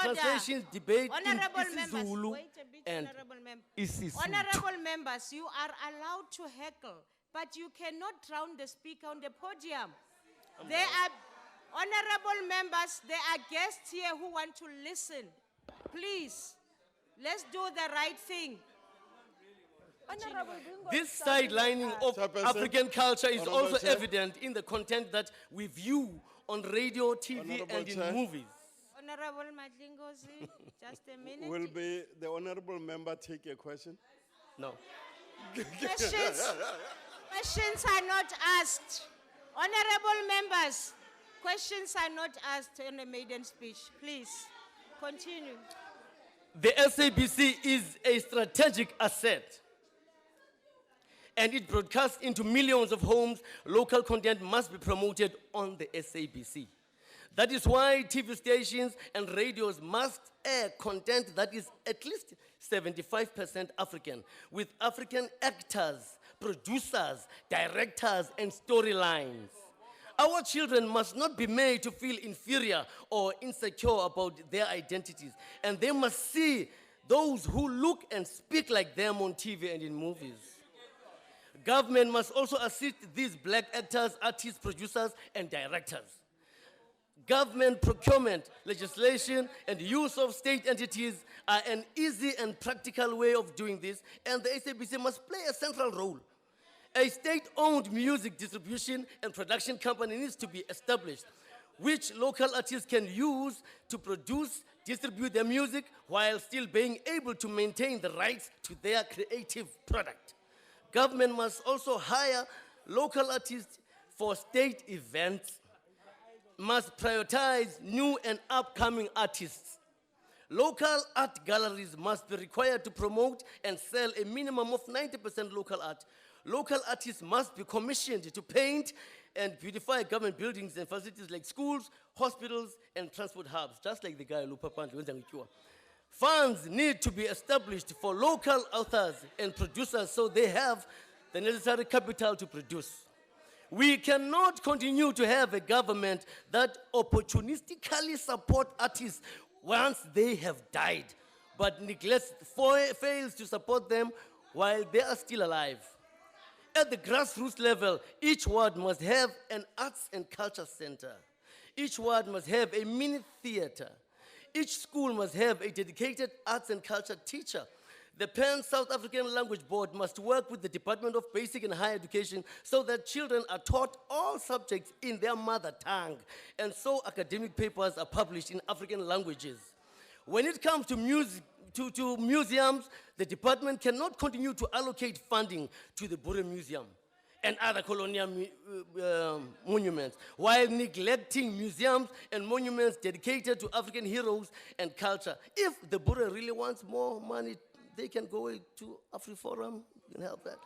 S5: translations debate
S2: Honorable
S5: in
S2: members,
S5: isiZulu
S2: wait a bit,
S5: and
S2: honorable members.
S5: isiSotho.
S2: Honorable members, you are allowed to heckle, but you cannot drown the speaker on the podium. There are, honorable members, there are guests here who want to listen. Please, let's do the right thing.
S5: This sidelining of
S9: Chairperson,
S5: African culture is
S9: Honorable
S5: also
S9: Chair.
S5: evident in the content that we view on radio, TV,
S9: Honorable
S5: and in
S9: Chair.
S5: movies.
S2: Honorable Madlingozi, just a minute.
S9: Will be the honorable member take a question?
S5: No.
S2: Questions are not asked. Honorable members, questions are not asked in a maiden speech. Please, continue.
S5: The SABC is a strategic asset, and it broadcasts into millions of homes. Local content must be promoted on the SABC. That is why TV stations and radios must air content that is at least 75% African, with African actors, producers, directors, and storylines. Our children must not be made to feel inferior or insecure about their identities, and they must see those who look and speak like them on TV and in movies. Government must also assist these black actors, artists, producers, and directors. Government procurement, legislation, and use of state entities are an easy and practical way of doing this, and the SABC must play a central role. A state-owned music distribution and production company needs to be established, which local artists can use to produce, distribute their music while still being able to maintain the rights to their creative product. Government must also hire local artists for state events, must prioritize new and upcoming artists. Local art galleries must be required to promote and sell a minimum of 90% local art. Local artists must be commissioned to paint and beautify government buildings and facilities like schools, hospitals, and transport hubs, just like the guy Lupa Pandli. Funds need to be established for local authors and producers so they have the necessary capital to produce. We cannot continue to have a government that opportunistically supports artists once they have died, but neglects, fails to support them while they are still alive. At the grassroots level, each ward must have an arts and culture center. Each ward must have a mini theater. Each school must have a dedicated arts and culture teacher. The Pan-South African Language Board must work with the Department of Basic and Higher Education so that children are taught all subjects in their mother tongue, and so academic papers are published in African languages. When it comes to museums, the department cannot continue to allocate funding to the Boere Museum and other colonial monuments, while neglecting museums and monuments dedicated to African heroes and culture. If the Boere really wants more money, they can go to AfriForum, you can help that.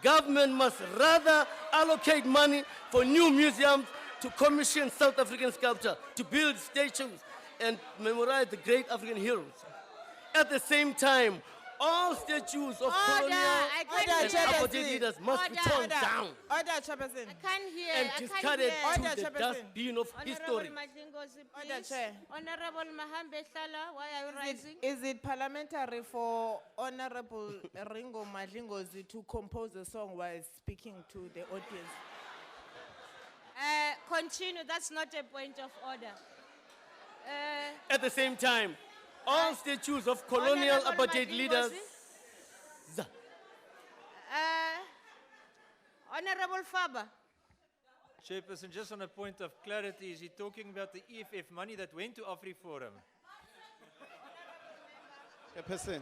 S5: Government must rather allocate money for new museums to commission South African sculpture, to build statues and memorize the great African heroes. At the same time, all statues of colonial
S2: I can't
S5: and
S2: hear.
S5: apartheid leaders must be torn down
S6: Order, Chairperson.
S2: I can't hear.
S5: and
S2: I can't
S5: discarded
S2: hear.
S5: to
S6: Order,
S5: the
S6: Chairperson.
S5: dustbin of history.
S2: Honorable Madlingozi,
S6: Order,
S2: please.
S6: Chair.
S2: Honorable Mahambe Hlala, why are you rising?
S6: Is it parliamentary for Honorable Ringo Madlingozi to compose a song while speaking to the audience?
S2: Continue, that's not a point of order.
S5: At the same time, all statues of colonial
S2: Honorable
S5: apartheid
S2: Madlingozi.
S5: leaders.
S2: Honorable Faber.
S10: Chairperson, just on a point of clarity, is he talking about the EFF money that went to AfriForum?
S11: Chairperson.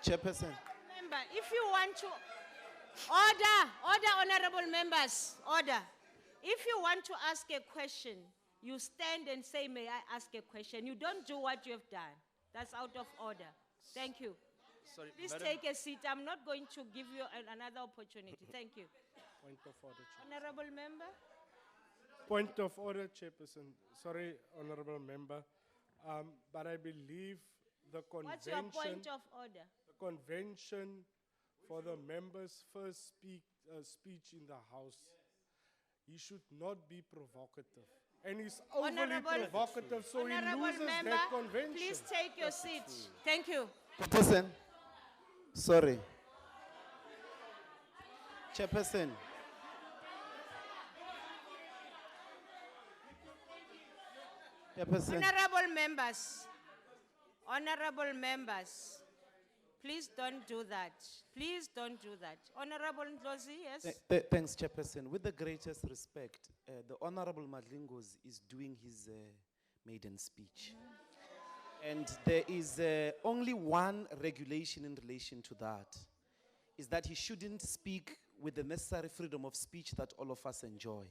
S2: Member, if you want to, order, honorable members, order. If you want to ask a question, you stand and say, may I ask a question? You don't do what you have done. That's out of order. Thank you.
S10: Sorry,
S2: Please
S10: Madam-
S2: take a seat. I'm not going to give you another opportunity. Thank you.
S11: Point of order, Chair.
S2: Honorable member.
S11: Point of order, Chairperson. Sorry, Honorable Member. But I believe the
S2: What's your point of order?
S11: the convention for the members' first speech in the House, he should not be provocative. And he's overly
S2: Honorable-
S11: provocative, so he
S2: Honorable
S11: loses
S2: member,
S11: that convention.
S2: please take your seat. Thank you.
S11: Chairperson, sorry. Chairperson. Chairperson.
S2: Honorable members, please don't do that. Please don't do that. Honorable Ndlozi, yes?
S11: Thanks, Chairperson. With the greatest respect, the Honorable Madlingos is doing his maiden speech. And there is only one regulation in relation to that, is that he shouldn't speak with the necessary freedom of speech that all of us enjoy,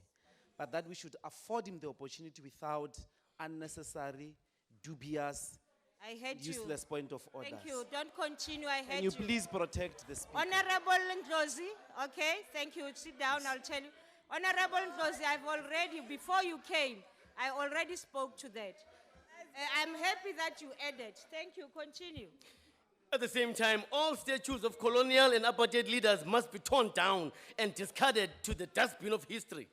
S11: but that we should afford him the opportunity without unnecessary, dubious,
S2: I heard you.
S11: useless point of order.
S2: Thank you. Don't continue. I heard
S11: Can you please protect the speaker?
S2: Honorable Ndlozi, okay, thank you. Sit down, I'll tell you. Honorable Ndlozi, I've already, before you came, I already spoke to that. I'm happy that you added. Thank you. Continue.
S5: At the same time, all statues of colonial and apartheid leaders must be torn down and discarded to the dustbin of history.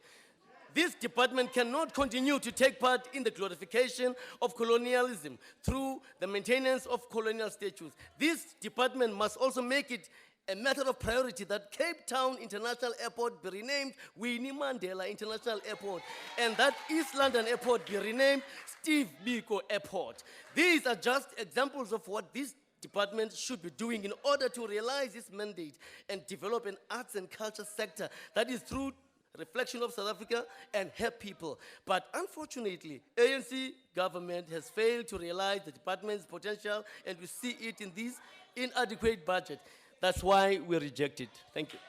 S5: This department cannot continue to take part in the glorification of colonialism through the maintenance of colonial statues. This department must also make it a matter of priority that Cape Town International Airport be renamed Winnie Mandela International Airport and that East London Airport be renamed Steve Biko Airport. These are just examples of what this department should be doing in order to realize its mandate and develop an arts and culture sector that is true reflection of South Africa and her people. But unfortunately, ANC government has failed to realize the department's potential and we see it in this inadequate budget. That's why we reject it. Thank you.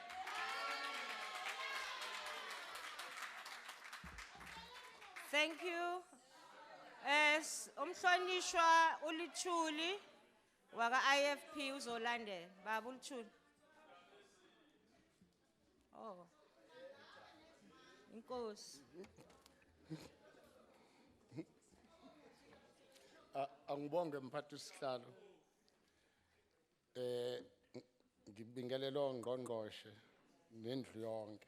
S2: Thank you. As umhlonishwa uLithuli waka IFP uzolande baba uLithuli. Oh. Inkosi.
S12: Angibonge mphathi sihlalo. Ngibingelele ongqongqoshe nendlu yonke.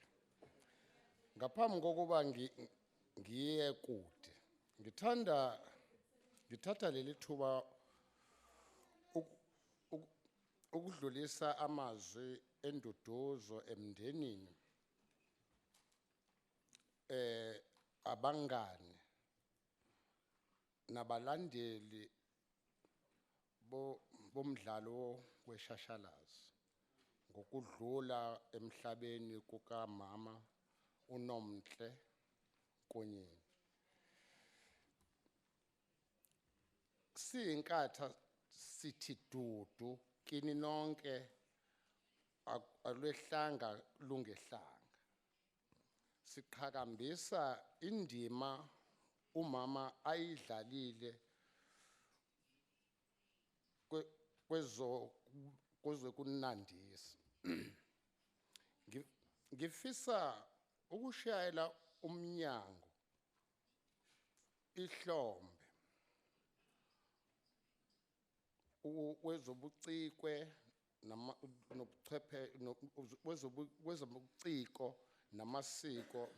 S12: Ngaphambi kokuba ngiye kude, ngithatha leli thuba ukudlulisa amazwi enduduzo emndenini abangane nabalandeli bomdlalo weshashalazi ngokudlula emhlabeni kukamama uNomhle Konyeni. Siyinkatha sithi dudu kini nonke alwehlanga lungehlanga. Siqhakambisa indima umama ayidlalile kwezokunandisa. Ngifisa ukushayela umnyango ihlombe wezobuciko wezobuciko namasiko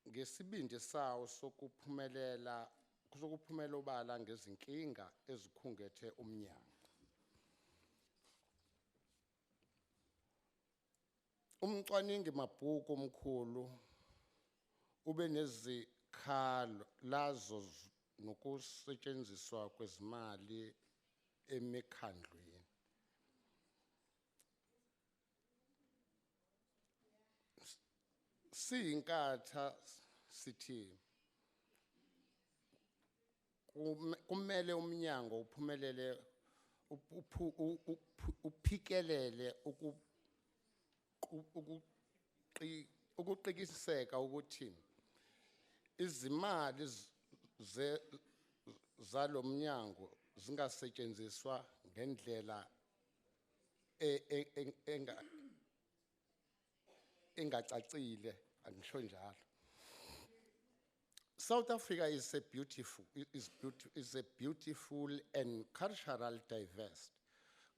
S12: ngesibindi sawo sokuphumela obala ngezinkinga ezikhungethe umnyango. Umcwaningi mabhuku omkhulu ube nezikhalo lazo nokusetshenziswa kwezimali emikhandlweni. Sinkatha sithi kumele umnyango uphumelele uphikelele ukuqikiseka ukuthi izimali zalomnyango zingasetshenziswa ngendlela engacacile angisho njalo. South Africa is a beautiful and cultural diverse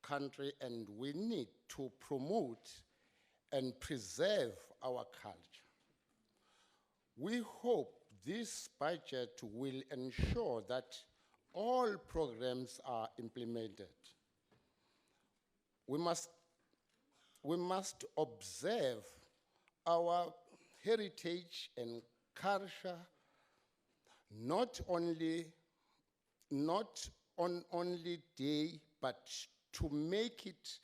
S12: country, and we need to promote and preserve our culture. We hope this budget will ensure that all programs are implemented. We must observe our heritage and culture not on only day, but to make it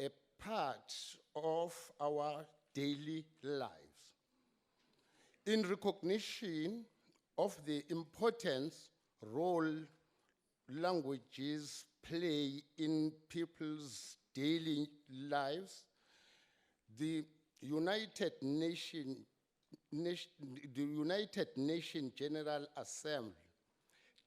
S12: a part of our daily lives. In recognition of the importance role languages play in people's daily lives, the United Nations General Assembly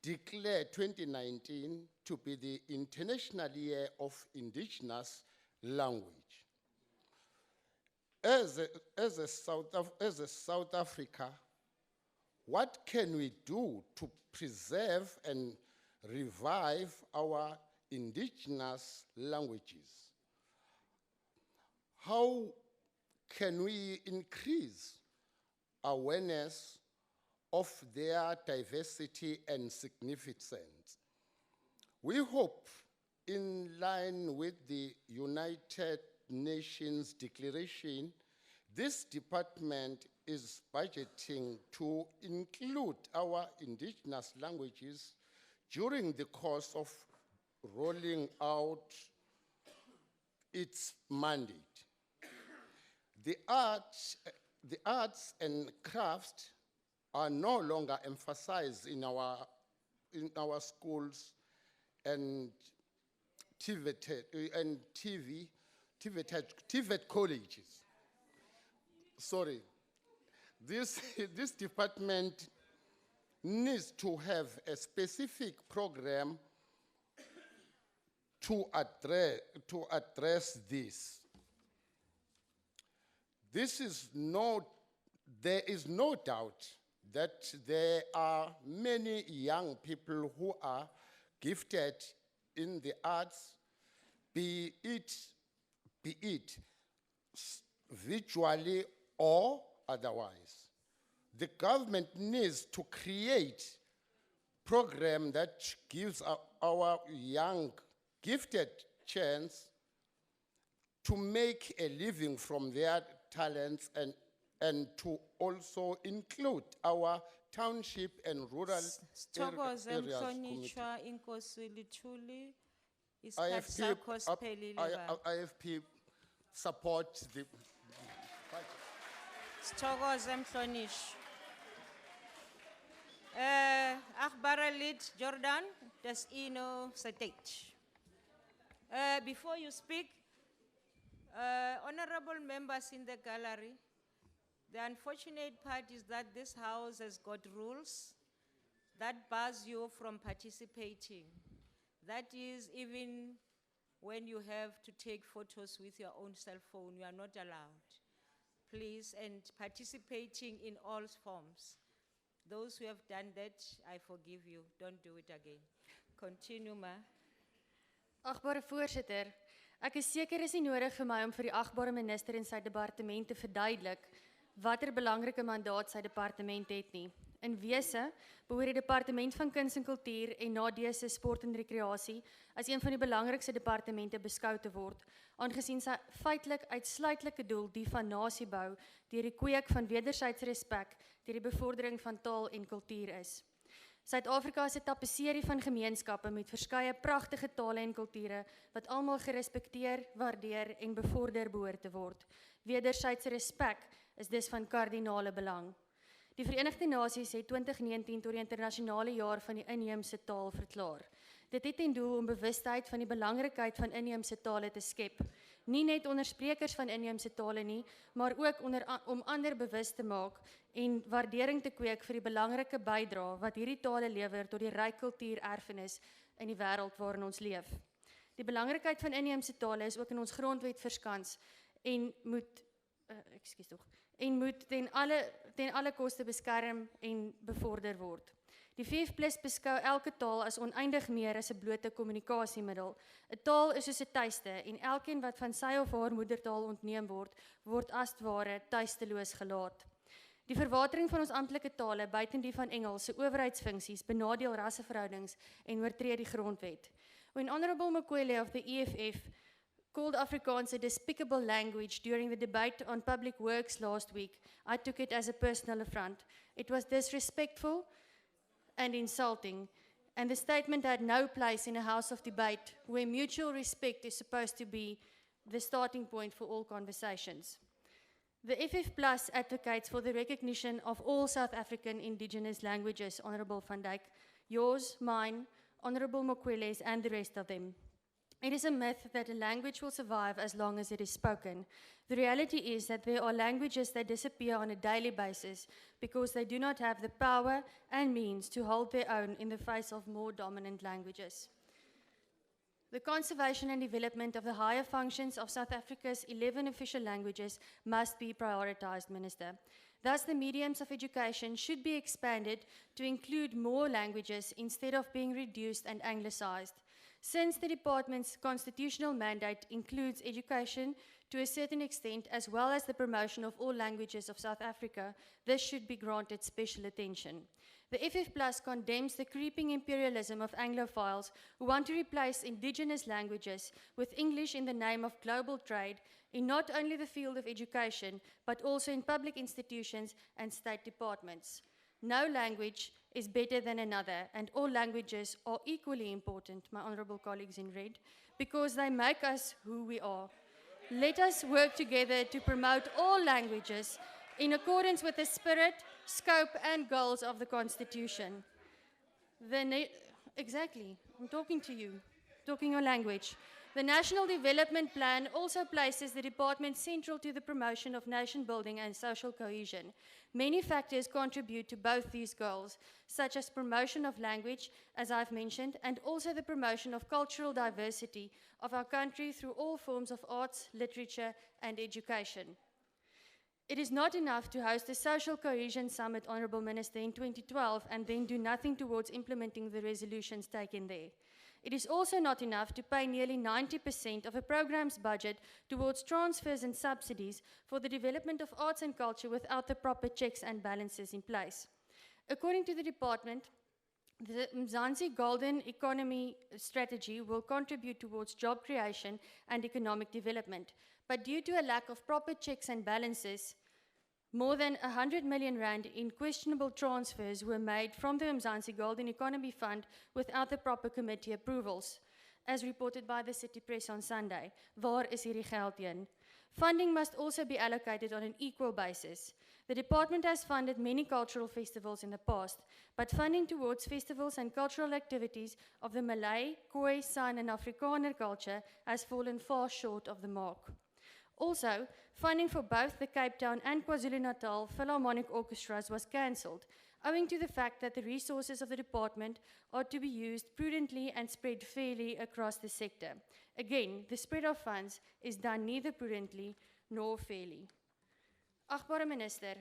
S12: declared 2019 to be the International Year of Indigenous Language. As a South Africa, what can we do to preserve and revive our indigenous languages? How can we increase awareness of their diversity and significance? We hope, in line with the United Nations Declaration, this department is budgeting to include our indigenous languages during the course of rolling out its mandate. The arts and crafts are no longer emphasized in our schools and TVET colleges. Sorry. This department needs to have a specific program to address this. There is no doubt that there are many young people who are gifted in the arts, be it virtually or otherwise. The government needs to create a program that gives our young gifted chance to make a living from their talents and to also include our township and rural areas. IFP support the
S2: Sithokoze Mhlonishwa. Akhbara lead Jordan, das ino stage. Before you speak, honorable members in the gallery, the unfortunate part is that this house has got rules that bars you from participating. That is, even when you have to take photos with your own cell phone, you are not allowed. Please, and participating in all forms. Those who have done that, I forgive you. Don't do it again. Continue, ma.
S13: Agbare voorsitter, ek is seker is nie nodig vir my om vir die agbare minister en sy departement te verduidelik watter belangrike mandaat sy departement het nie. In wese behoort die departement van kuns en kultuur en nadese sport en rekreasie as een van die belangrikste departemente beskou te word, aangesien sy feitelik uitsluitlike doel die van nasiebou deur die kweek van wederwysige respek deur die bevordering van taal en kultuur is. Suid-Afrika is 'n tapisserie van gemeenskappe met verskeie pragtige tale en kulture wat almal gerespekteer, waardeer en bevorder behoort te word. Wederwysige respek is dus van kardinale belang. Die Verenigde Nasies het 2019 tot die internasionale jaar van die inheemse taal verklaar. Dit het ten doel om bewustheid van die belangrikheid van inheemse tale te skep, nie net onder sprekers van inheemse tale nie, maar ook om ander bewus te maak en waardering te kweek vir die belangrike bydrae wat hierdie tale lewer tot die ryk kultuurerfenis in die wêreld waarin ons leef. Die belangrikheid van inheemse tale is ook in ons grondwet verskans en moet ten alle koste beskerm en bevorder word. Die 5+ beskou elke taal as oneindig meer as 'n blote kommunikasiemiddel. 'n Taal is soos 'n tuiste en elkeen wat van sy of haar moedertaal ontneem word, word as ware tuisteloos gelaat. Die verwatering van ons amptelike tale, buiten die van Engels, se owerheidsfunksies, benadeel rasseverhoudings en oortree die grondwet. When Honourable Mokwele of the EFF called Afrikaans a despicable language during the debate on public works last week, I took it as a personal affront. It was disrespectful and insulting, and the statement had no place in a house of debate where mutual respect is supposed to be the starting point for all conversations. The FF Plus advocates for the recognition of all South African indigenous languages, Honourable Van Dyk, yours, mine, Honourable Mokwele's, and the rest of them. It is a myth that a language will survive as long as it is spoken. The reality is that there are languages that disappear on a daily basis because they do not have the power and means to hold their own in the face of more dominant languages. The conservation and development of the higher functions of South Africa's 11 official languages must be prioritized, Minister. Thus, the mediums of education should be expanded to include more languages instead of being reduced and anglicized. Since the department's constitutional mandate includes education to a certain extent, as well as the promotion of all languages of South Africa, this should be granted special attention. The FF Plus condemns the creeping imperialism of Anglophiles who want to replace indigenous languages with English in the name of global trade in not only the field of education, but also in public institutions and state departments. No language is better than another, and all languages are equally important, my honourable colleagues in red, because they make us who we are. Let us work together to promote all languages in accordance with the spirit, scope, and goals of the Constitution. Exactly, I'm talking to you, talking your language. The National Development Plan also places the department central to the promotion of nation building and social cohesion. Many factors contribute to both these goals, such as promotion of language, as I've mentioned, and also the promotion of cultural diversity of our country through all forms of arts, literature, and education. It is not enough to host a Social Cohesion Summit, Honourable Minister, in 2012 and then do nothing towards implementing the resolutions taken there. It is also not enough to pay nearly 90% of a program's budget towards transfers and subsidies for the development of arts and culture without the proper checks and balances in place. According to the department, the Mzansi Golden Economy Strategy will contribute towards job creation and economic development, but due to a lack of proper checks and balances, more than 100 million rand in questionable transfers were made from the Mzansi Golden Economy Fund without the proper committee approvals, as reported by the City Press on Sunday. Waar is hierdie geld heen? Funding must also be allocated on an equal basis. The department has funded many cultural festivals in the past, but funding towards festivals and cultural activities of the Malay, Khoi, San, and Afrikaner culture has fallen far short of the mark. Also, funding for both the Cape Town and KwaZulu-Natal Philharmonic Orchestras was cancelled, owing to the fact that the resources of the department are to be used prudently and spread fairly across the sector. Again, the spread of funds is done neither prudently nor fairly. Agbare minister,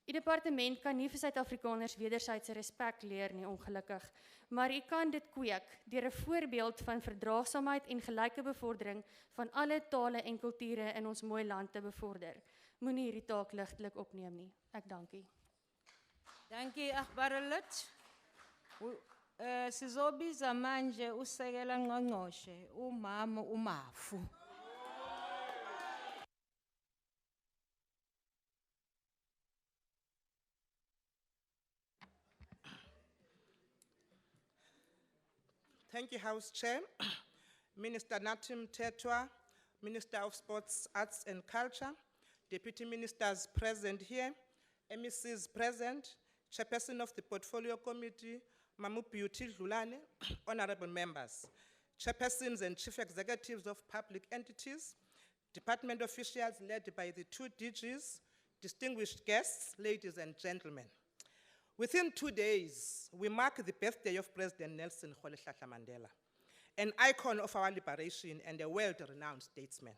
S13: die departement kan nie vir Suid-Afrikaners wederwysige respek leer nie, ongelukkig, maar u kan dit kweek deur 'n voorbeeld van verdraagsaamheid en gelyke bevordering van alle tale en kulture in ons mooi land te bevorder. Moenie hierdie taak ligtelik opneem nie. Ek dank u.
S2: Dankie agbare lid. Sizobiza manje usekela ngqongqoshe umama uMafu.
S14: Thank you, House Chair. Minister Natim Tetwa, Minister of Sports, Arts and Culture, deputy ministers present here, MECs present, chairperson of the portfolio committee, Mamu Beauty Dlulane, honorable members, chairpersons and chief executives of public entities, department officials led by the 2 DGs, distinguished guests, ladies and gentlemen. Within 2 days, we mark the birthday of President Nelson Rolihlahla Mandela, an icon of our liberation and a world-renowned statesman.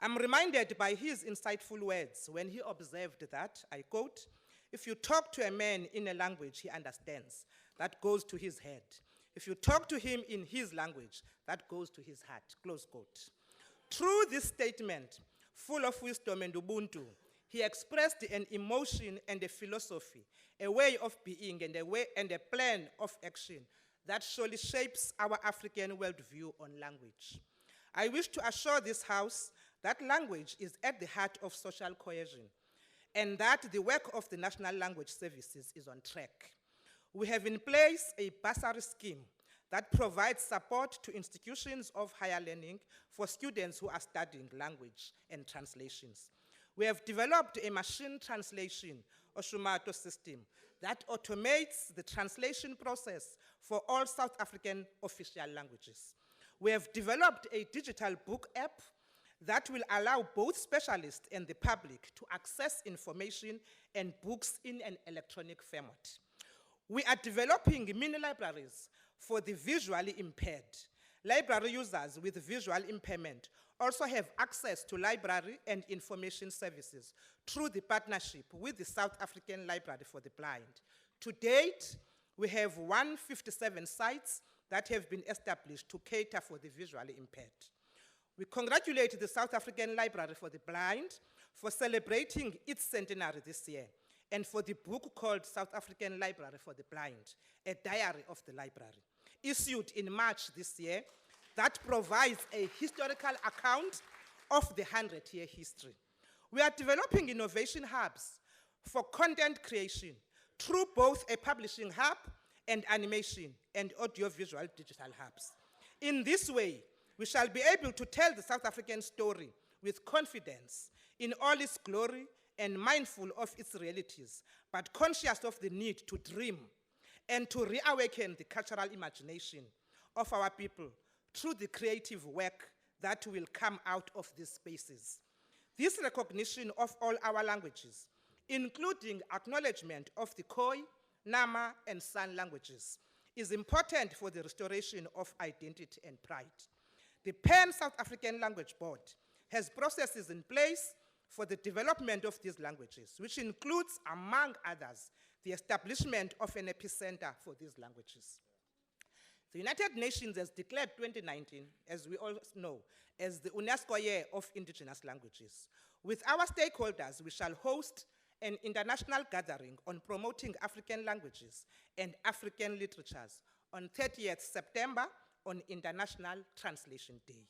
S14: I'm reminded by his insightful words when he observed that, I quote, "If you talk to a man in a language he understands, that goes to his head. If you talk to him in his language, that goes to his heart," close quote. Through this statement, full of wisdom and ubuntu, he expressed an emotion and a philosophy, a way of being and a plan of action that surely shapes our African worldview on language. I wish to assure this House that language is at the heart of social cohesion and that the work of the National Language Services is on track. We have in place a bursary scheme that provides support to institutions of higher learning for students who are studying language and translations. We have developed a machine translation or Shumato system that automates the translation process for all South African official languages. We have developed a digital book app that will allow both specialists and the public to access information and books in an electronic format. We are developing mini libraries for the visually impaired. Library users with visual impairment also have access to library and information services through the partnership with the South African Library for the Blind. To date, we have 157 sites that have been established to cater for the visually impaired. We congratulate the South African Library for the Blind for celebrating its centenary this year and for the book called South African Library for the Blind, a diary of the library, issued in March this year that provides a historical account of the 100-year history. We are developing innovation hubs for content creation through both a publishing hub and animation and audiovisual digital hubs. In this way, we shall be able to tell the South African story with confidence in all its glory and mindful of its realities, but conscious of the need to dream and to reawaken the cultural imagination of our people through the creative work that will come out of these spaces. This recognition of all our languages, including acknowledgement of the Khoi, Nama, and San languages, is important for the restoration of identity and pride. The Pan-South African Language Board has processes in place for the development of these languages, which includes, among others, the establishment of an epicenter for these languages. The United Nations has declared 2019, as we all know, as the UNESCO Year of Indigenous Languages. With our stakeholders, we shall host an international gathering on promoting African languages and African literatures on 30th September on International Translation Day.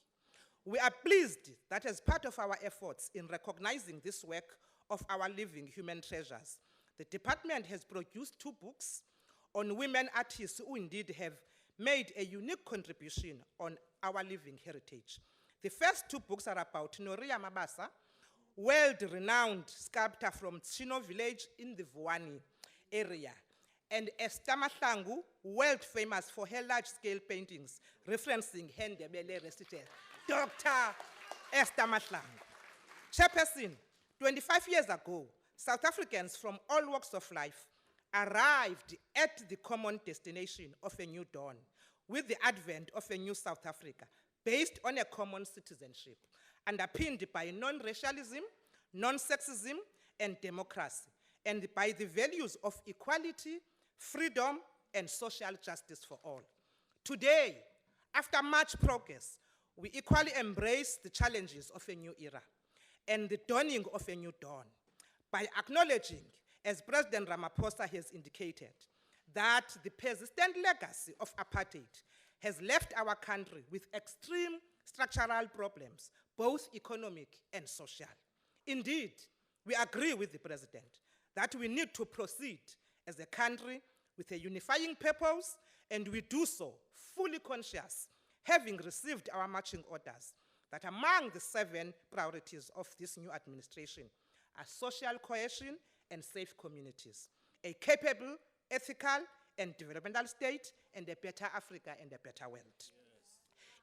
S14: We are pleased that as part of our efforts in recognizing this work of our living human treasures, the department has produced 2 books on women artists who indeed have made a unique contribution on our living heritage. The first 2 books are about Noria Mabasa, world-renowned sculptor from Chino village in the Vuani area, and Esther Mahlangu, world famous for her large-scale paintings referencing Hendebele resident, Dr. Esther Mahlangu. Chairperson, 25 years ago, South Africans from all walks of life arrived at the common destination of a new dawn with the advent of a new South Africa based on a common citizenship, underpinned by non-racialism, non-sexism, and democracy, and by the values of equality, freedom, and social justice for all. Today, after much progress, we equally embrace the challenges of a new era and the dawning of a new dawn by acknowledging, as President Ramaphosa has indicated, that the persistent legacy of apartheid has left our country with extreme structural problems, both economic and social. Indeed, we agree with the President that we need to proceed as a country with a unifying purpose, and we do so fully conscious, having received our marching orders, that among the 7 priorities of this new administration are social cohesion and safe communities, a capable, ethical, and developmental state, and a better Africa and a better world. Yes.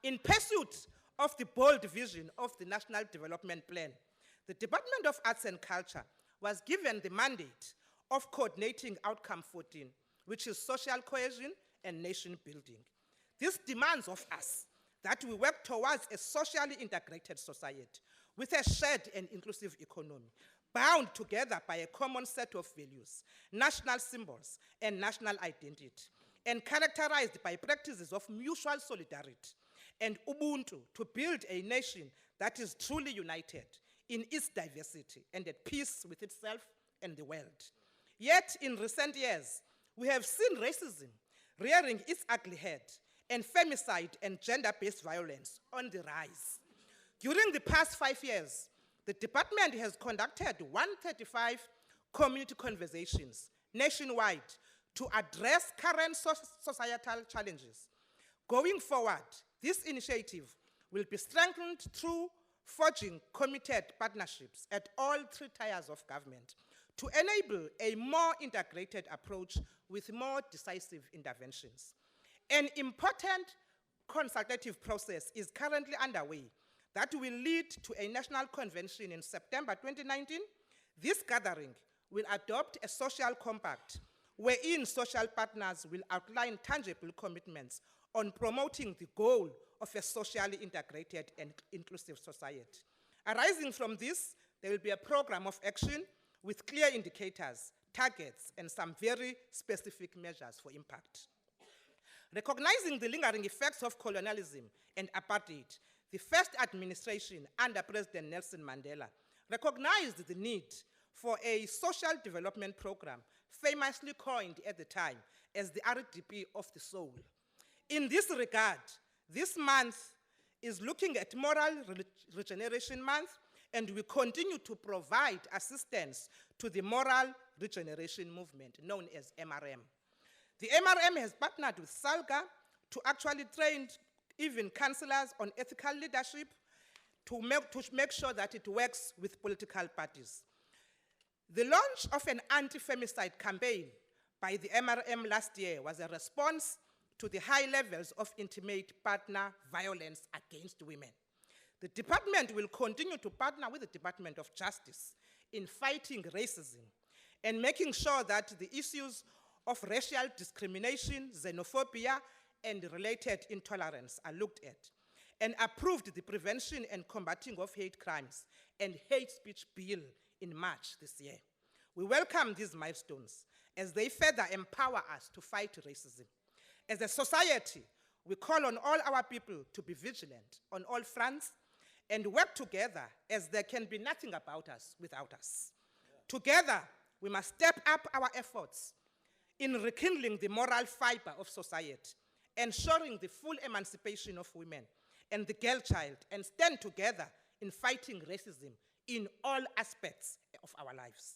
S14: In pursuit of the bold vision of the National Development Plan, the Department of Arts and Culture was given the mandate of coordinating Outcome 14, which is social cohesion and nation building. This demands of us that we work towards a socially integrated society with a shared and inclusive economy, bound together by a common set of values, national symbols, and national identity, and characterized by practices of mutual solidarity and Ubuntu to build a nation that is truly united in its diversity and at peace with itself and the world. Yet, in recent years, we have seen racism rearing its ugly head and femicide and gender-based violence on the rise. During the past 5 years, the department has conducted 135 community conversations nationwide to address current societal challenges. Going forward, this initiative will be strengthened through forging committed partnerships at all 3 tiers of government to enable a more integrated approach with more decisive interventions. An important consultative process is currently underway that will lead to a national convention in September 2019. This gathering will adopt a social compact wherein social partners will outline tangible commitments on promoting the goal of a socially integrated and inclusive society. Arising from this, there will be a program of action with clear indicators, targets, and some very specific measures for impact. Recognizing the lingering effects of colonialism and apartheid, the first administration under President Nelson Mandela recognized the need for a social development program, famously coined at the time as the RDP of the soul. In this regard, this month is looking at Moral Regeneration Month, and we continue to provide assistance to the Moral Regeneration Movement, known as MRM. The MRM has partnered with SALGA to actually train even councillors on ethical leadership to make sure that it works with political parties. The launch of an anti-femicide campaign by the MRM last year was a response to the high levels of intimate partner violence against women. The department will continue to partner with the Department of Justice in fighting racism and making sure that the issues of racial discrimination, xenophobia, and related intolerance are looked at, and approved the Prevention and Combating of Hate Crimes and Hate Speech Bill in March this year. We welcome these milestones as they further empower us to fight racism. As a society, we call on all our people to be vigilant on all fronts and work together, as there can be nothing about us without us. Together, we must step up our efforts in rekindling the moral fiber of society, ensuring the full emancipation of women and the girl child, and stand together in fighting racism in all aspects of our lives.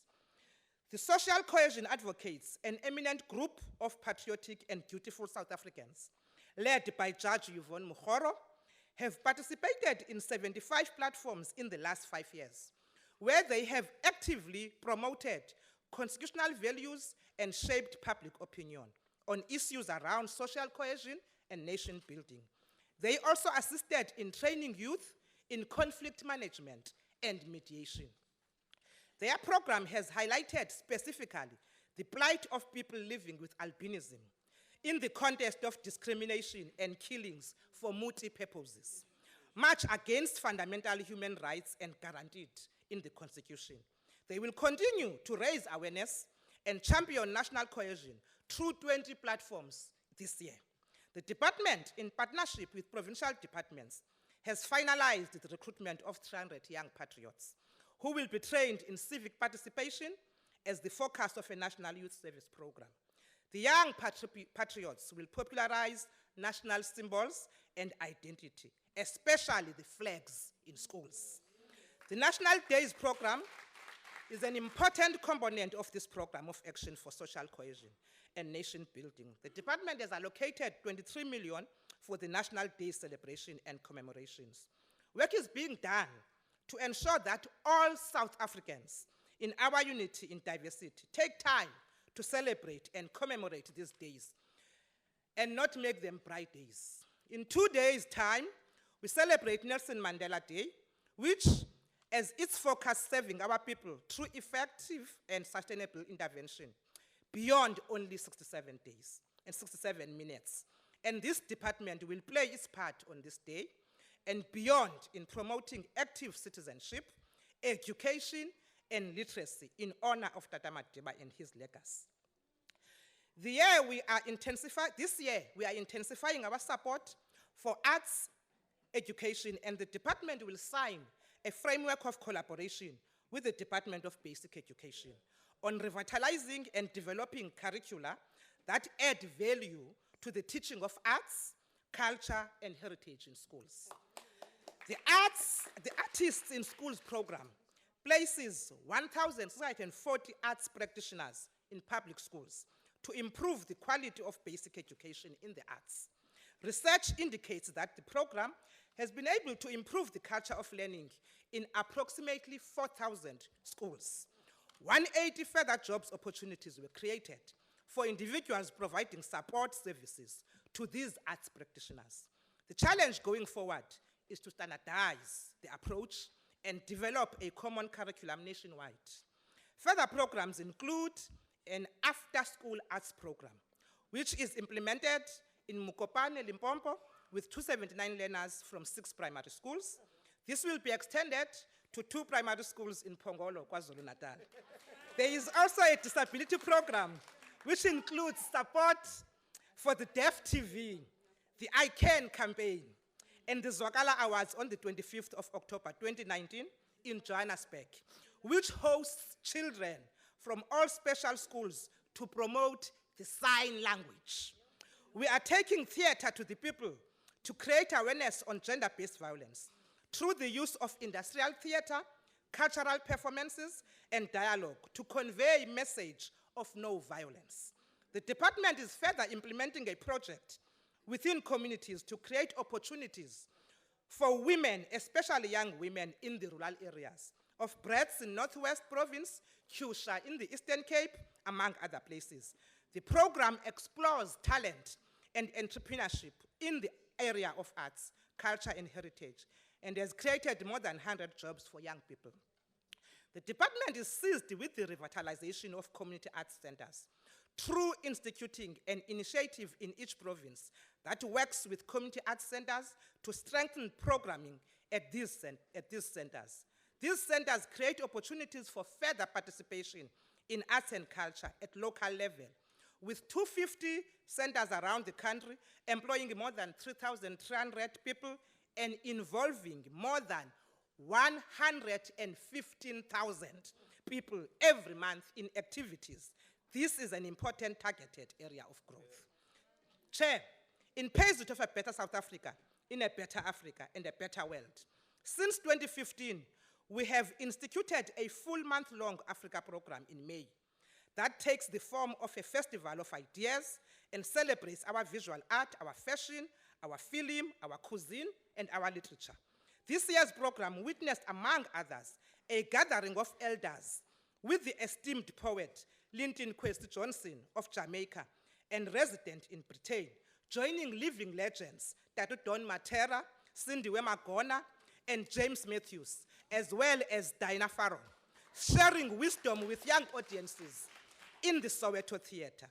S14: The Social Cohesion Advocates, an eminent group of patriotic and dutiful South Africans, led by Judge Yvonne Mugoro, have participated in 75 platforms in the last 5 years, where they have actively promoted constitutional values and shaped public opinion on issues around social cohesion and nation building. They also assisted in training youth in conflict management and mediation. Their program has highlighted specifically the plight of people living with albinism in the context of discrimination and killings for multi-purposes, much against fundamental human rights and guaranteed in the Constitution. They will continue to raise awareness and champion national cohesion through 20 platforms this year. The department, in partnership with provincial departments, has finalized the recruitment of 300 young patriots who will be trained in civic participation as the focus of a national youth service program. The young patriots will popularize national symbols and identity, especially the flags in schools. The National Days program is an important component of this program of action for social cohesion and nation building. The department has allocated 23 million for the National Day celebration and commemorations. Work is being done to ensure that all South Africans in our unity in diversity take time to celebrate and commemorate these days and not make them bright days. In 2 days' time, we celebrate Nelson Mandela Day, which as its focus serving our people through effective and sustainable intervention beyond only 67 days and 67 minutes. And this department will play its part on this day and beyond in promoting active citizenship, education, and literacy in honor of Tata Madiba and his legacy. This year, we are intensifying our support for arts education, and the department will sign a framework of collaboration with the Department of Basic Education on revitalizing and developing curricula that add value to the teaching of arts, culture, and heritage in schools. The Artists in Schools program places 1,640 arts practitioners in public schools to improve the quality of basic education in the arts. Research indicates that the program has been able to improve the culture of learning in approximately 4,000 schools. 180 further jobs opportunities were created for individuals providing support services to these arts practitioners. The challenge going forward is to standardize the approach and develop a common curriculum nationwide. Further programs include an after-school arts program, which is implemented in Mukopane, Limpopo, with 279 learners from 6 primary schools. This will be extended to 2 primary schools in Pongolo, KwaZulu-Natal. There is also a disability program, which includes support for the Deaf TV, the I Can campaign, and the Zwakala Awards on the 25th of October 2019 in Johannesburg, which hosts children from all special schools to promote the sign language. We are taking theater to the people to create awareness on gender-based violence through the use of industrial theater, cultural performances, and dialogue to convey a message of no violence. The department is further implementing a project within communities to create opportunities for women, especially young women in the rural areas of Brits in Northwest Province, Kyusha in the Eastern Cape, among other places. The program explores talent and entrepreneurship in the area of arts, culture, and heritage, and has created more than 100 jobs for young people. The department is seized with the revitalization of community arts centers through instituting an initiative in each province that works with community arts centers to strengthen programming at these centers. These centers create opportunities for further participation in arts and culture at local level, with 250 centers around the country employing more than 3,300 people and involving more than 115,000 people every month in activities. This is an important targeted area of growth. Chair, in pursuit of a better South Africa, in a better Africa, and a better world, since 2015, we have instituted a full month-long Africa program in May that takes the form of a festival of ideas and celebrates our visual art, our fashion, our film, our cuisine, and our literature. This year's program witnessed, among others, a gathering of elders with the esteemed poet Linton Kwesi Johnson of Jamaica and resident in Britain, joining living legends Tatu Don Matera, Cindy Wemagona, and James Matthews, as well as Dinah Farron, sharing wisdom with young audiences in the Soweto Theatre.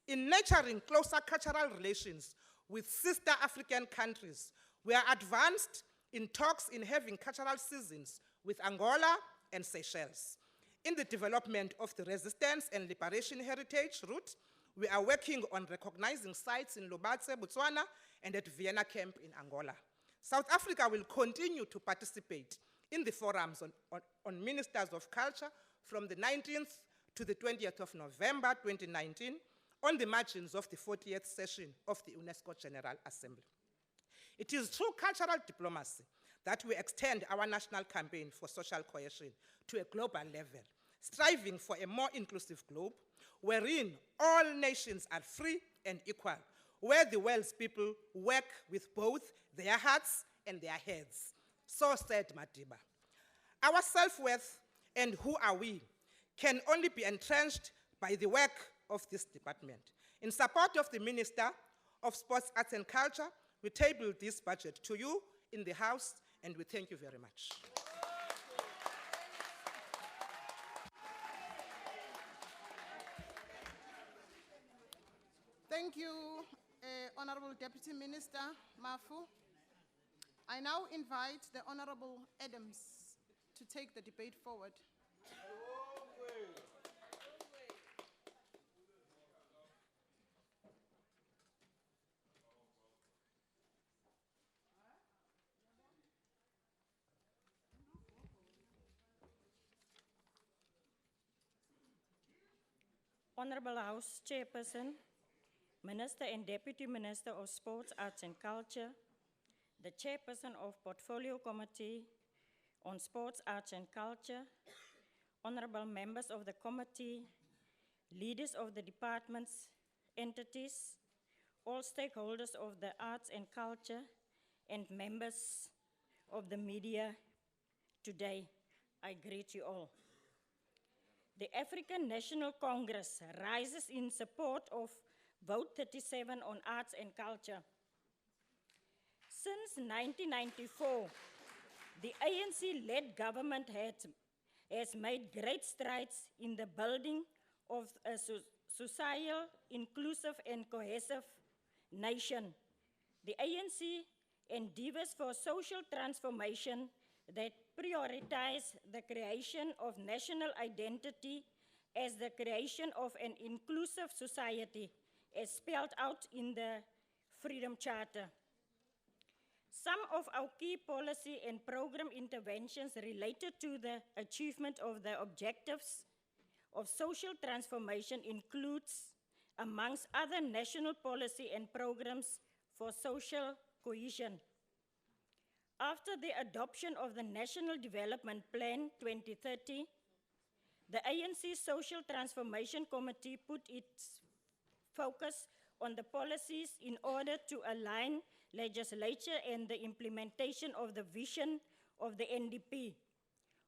S14: In nurturing closer cultural relations with sister African countries, we are advanced in talks in having cultural seasons with Angola and Seychelles. In the development of the resistance and liberation heritage route, we are working on recognizing sites in Lobatse, Botswana, and at Vienna Camp in Angola. South Africa will continue to participate in the forums on ministers of culture from the 19th to the 20th of November 2019 on the margins of the 40th session of the UNESCO General Assembly. It is through cultural diplomacy that we extend our national campaign for social cohesion to a global level, striving for a more inclusive globe wherein all nations are free and equal, where the world's people work with both their hearts and their heads. So said Madiba. Our self-worth and who are we can only be entrenched by the work of this department. In support of the Minister of Sports, Arts and Culture, we table this budget to you in the House, and we thank you very much.
S15: Thank you, Honorable Deputy Minister Mafu. I now invite the Honorable Adams to take the debate forward.
S16: Honorable House Chairperson, Minister and Deputy Minister of Sports, Arts and Culture, the Chairperson of Portfolio Committee on Sports, Arts and Culture, honorable members of the committee, leaders of the departments, entities, all stakeholders of the arts and culture, and members of the media today, I greet you all. The African National Congress rises in support of Vote 37 on arts and culture. Since 1994, the ANC-led government has made great strides in the building of a social, inclusive, and cohesive nation. The ANC endeavors for social transformation that prioritize the creation of national identity as the creation of an inclusive society, as spelled out in the Freedom Charter. Some of our key policy and program interventions related to the achievement of the objectives of social transformation includes, amongst other, national policy and programs for social cohesion. After the adoption of the National Development Plan 2030, the ANC Social Transformation Committee put its focus on the policies in order to align legislature and the implementation of the vision of the NDP.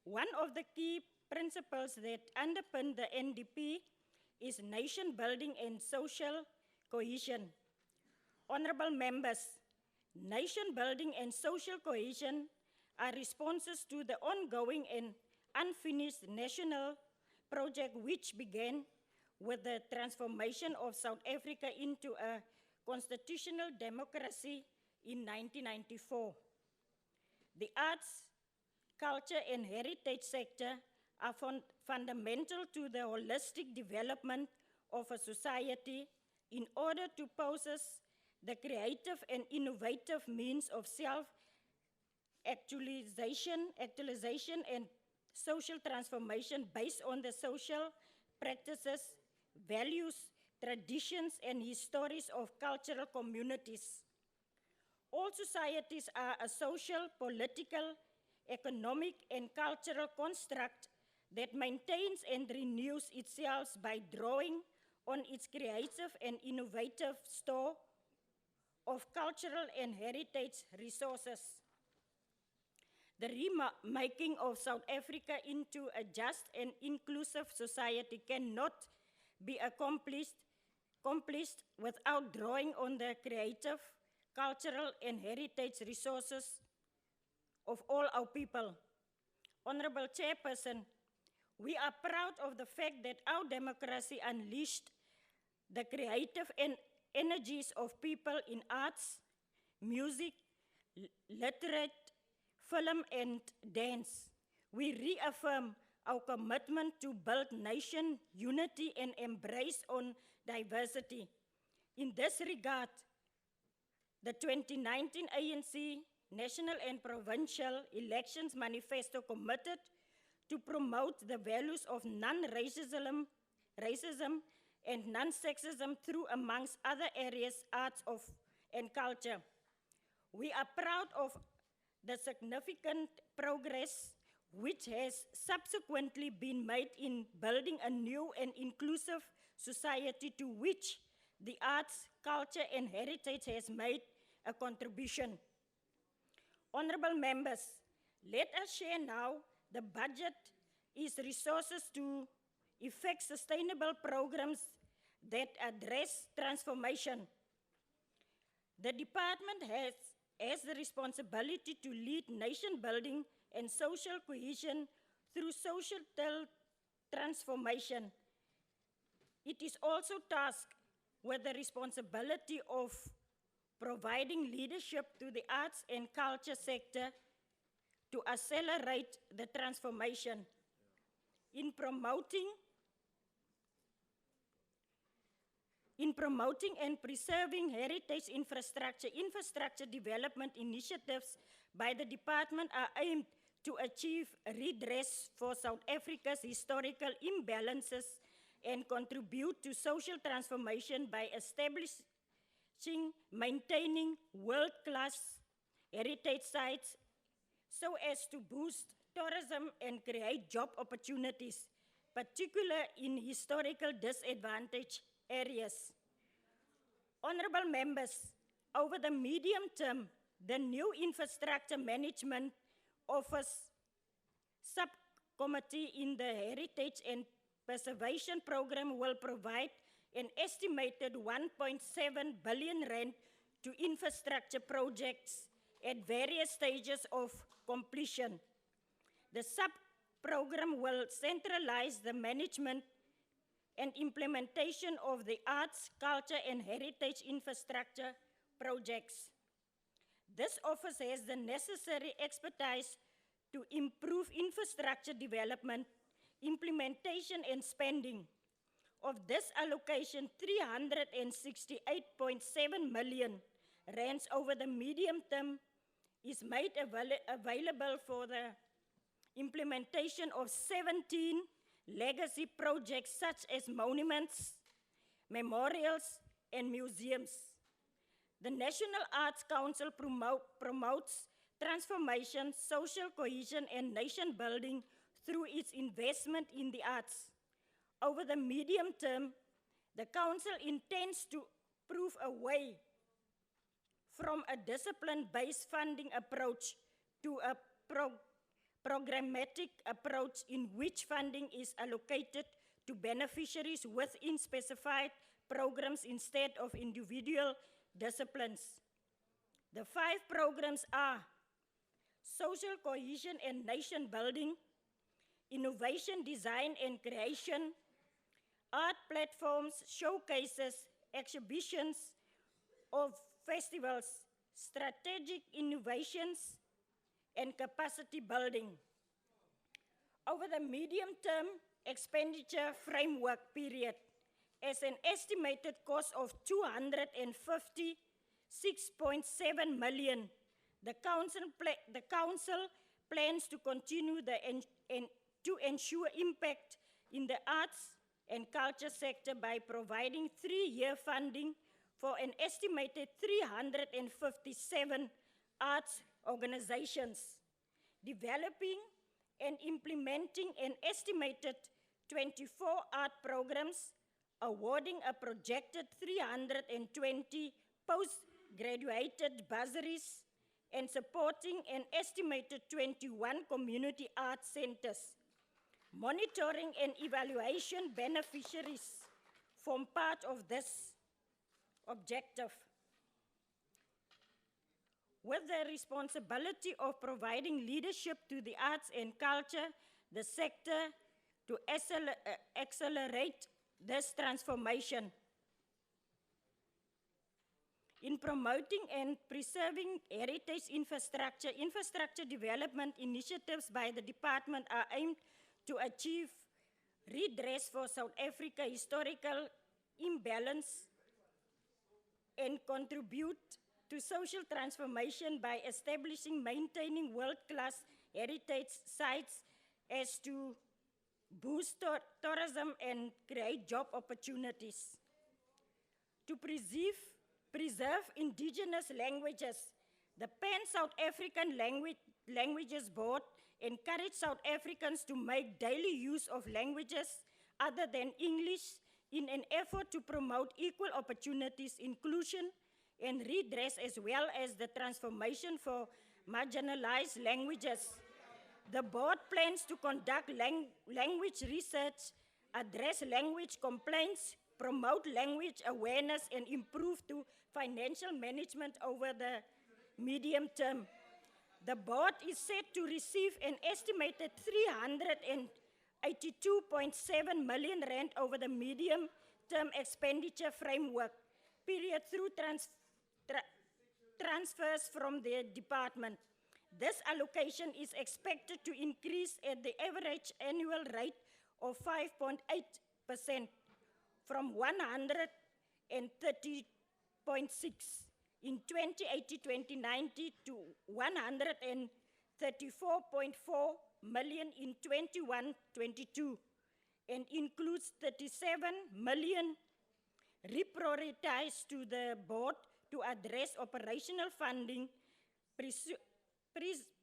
S16: One of the key principles that underpin the NDP is nation building and social cohesion. Honorable members, nation building and social cohesion are responses to the ongoing and unfinished national project which began with the transformation of South Africa into a constitutional democracy in 1994. The arts, culture, and heritage sector are fundamental to the holistic development of a society in order to possess the creative and innovative means of self-actualization and social transformation based on the social practices, values, traditions, and histories of cultural communities. All societies are a social, political, economic, and cultural construct that maintains and renews itself by drawing on its creative and innovative store of cultural and heritage resources. The remaking of South Africa into a just and inclusive society cannot be accomplished without drawing on the creative, cultural, and heritage resources of all our people. Honorable Chairperson, we are proud of the fact that our democracy unleashed the creative energies of people in arts, music, literature, film, and dance. We reaffirm our commitment to build nation unity and embrace on diversity. In this regard, the 2019 ANC National and Provincial Elections Manifesto committed to promote the values of non-racism and non-sexism through, amongst other areas, arts and culture. We are proud of the significant progress which has subsequently been made in building a new and inclusive society to which the arts, culture, and heritage has made a contribution. Honorable members, Let us share now the budget is resources to effect sustainable programs that address transformation. The department has the responsibility to lead nation building and social cohesion through societal transformation. It is also tasked with the responsibility of providing leadership to the arts and culture sector to accelerate the transformation. In promoting and preserving heritage infrastructure development initiatives by the department are aimed to achieve redress for South Africa's historical imbalances and contribute to social transformation by establishing, maintaining world-class heritage sites so as to boost tourism and create job opportunities, particularly in historical disadvantaged areas. Honorable members, over the medium term, the new Infrastructure Management Office subcommittee in the Heritage and Preservation Program will provide an estimated 1.7 billion rand to infrastructure projects at various stages of completion. The sub-program will centralize the management and implementation of the arts, culture, and heritage infrastructure projects. This office has the necessary expertise to improve infrastructure development, implementation, and spending. Of this allocation, 368.7 million rands over the medium term is made available for the implementation of 17 legacy projects such as monuments, memorials, and museums. The National Arts Council promotes transformation, social cohesion, and nation building through its investment in the arts. Over the medium term, the Council intends to prove a way from a discipline-based funding approach to a programmatic approach in which funding is allocated to beneficiaries within specified programs instead of individual disciplines. The 5 programs are social cohesion and nation building, innovation, design and creation, art platforms, showcases, exhibitions of festivals, strategic innovations, and capacity building. Over the medium-term expenditure framework period, as an estimated cost of 256.7 million, the council plans to continue to ensure impact in the arts and culture sector by providing 3-year funding for an estimated 357 arts organizations, developing and implementing an estimated 24 art programs, awarding a projected 320 post-graduated bursaries, and supporting an estimated 21 community art centers. Monitoring and evaluation beneficiaries form part of this objective. With the responsibility of providing leadership to the arts and culture, the sector to accelerate this transformation. In promoting and preserving heritage infrastructure development initiatives by the department are aimed to achieve redress for South Africa historical imbalance and contribute to social transformation by establishing, maintaining world-class heritage sites as to boost tourism and create job opportunities. To preserve indigenous languages, the Pan South African Languages Board encourage South Africans to make daily use of languages other than English in an effort to promote equal opportunities, inclusion, and redress, as well as the transformation for marginalized languages The board plans to conduct language research, address language complaints, promote language awareness, and improve to financial management over the medium term. The board is set to receive an estimated 382.7 million rand over the medium term expenditure framework period through transfers from the department. This allocation is expected to increase at the average annual rate of 5.8% from 130.6 in 2080-2090 to 134.4 million in 21-22 and includes 37 million reprioritized to the board to address operational funding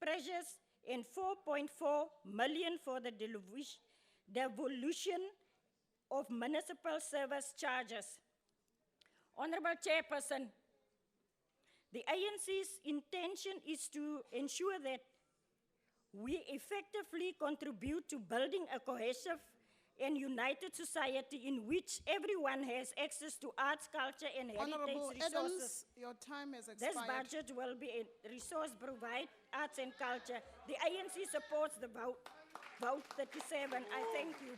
S16: pressures and 4.4 million for the devolution of municipal service charges. Honorable Chairperson, the ANC's intention is to ensure that we effectively contribute to building a cohesive and united society in which everyone has access to arts, culture, and heritage
S15: Honorable
S16: resources.
S15: Adams, your time has
S16: This
S15: expired.
S16: budget will be a resource provide arts and culture. The ANC supports the vote 37. I thank you.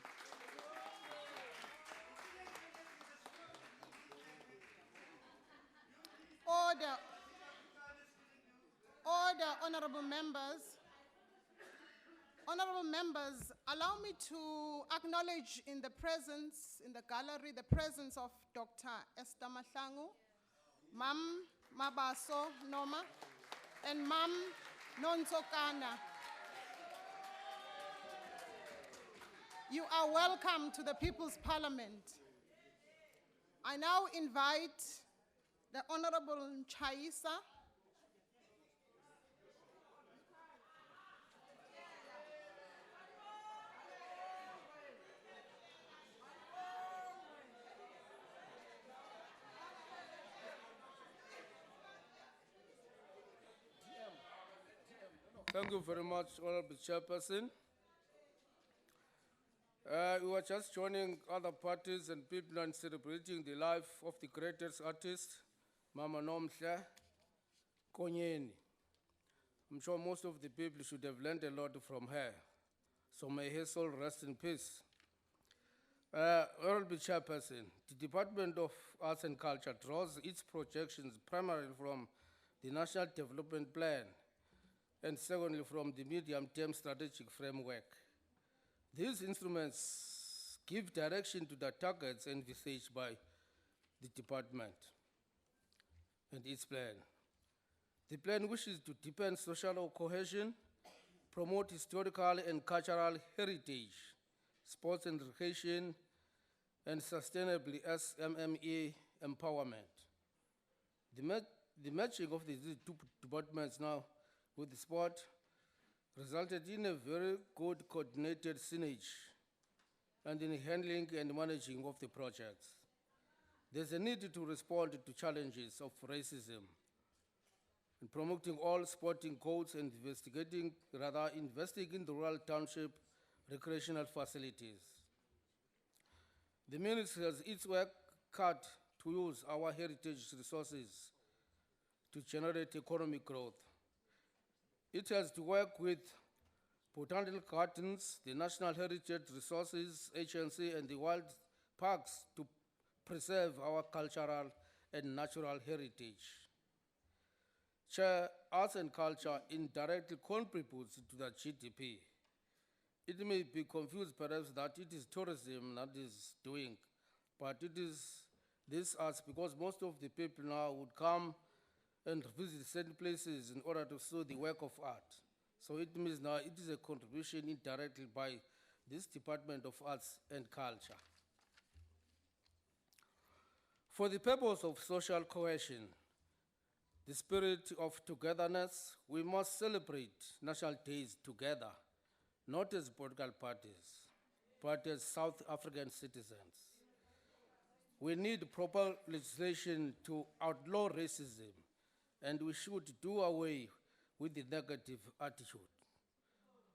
S15: Order. Order, honorable members. Honorable members, allow me to acknowledge in the gallery, the presence of Dr. Esther Mahlangu, Mam Mabaso Noma, and Mam Nonsokana. You are welcome to the People's Parliament. I now invite the Honorable Chaisa.
S17: Thank you very much, Honorable Chairperson. We were just joining other parties and people and celebrating the life of the greatest artist, Mama Nomhle Konyeni. I'm sure most of the people should have learned a lot from her. So may her soul rest in peace. Honorable Chairperson, the Department of Arts and Culture draws its projections primarily from the National Development Plan and secondly from the medium-term strategic framework. These instruments give direction to the targets envisaged by the department and its plan. The plan wishes to deepen social cohesion, promote historical and cultural heritage, sports and recreation, and sustainably SMME empowerment. The matching of these two departments now with the sport resulted in a very good coordinated synergy and in handling and managing of the projects. There's a need to respond to challenges of racism and promoting all sporting codes and investing in the rural township recreational facilities. The ministry has its work cut to use our heritage resources to generate economic growth. It has to work with botanical gardens, the National Heritage Resources Agency, and the wild parks to preserve our cultural and natural heritage. Chair, arts and culture indirectly contributes to the GDP. It may be confused perhaps that it is tourism that is doing, but it is this arts because most of the people now would come and visit certain places in order to see the work of art. So it means now it is a contribution indirectly by this Department of Arts and Culture. For the purpose of social cohesion, the spirit of togetherness, we must celebrate national days together, not as political parties, but as South African citizens. We need proper legislation to outlaw racism, and we should do away with the negative attitude.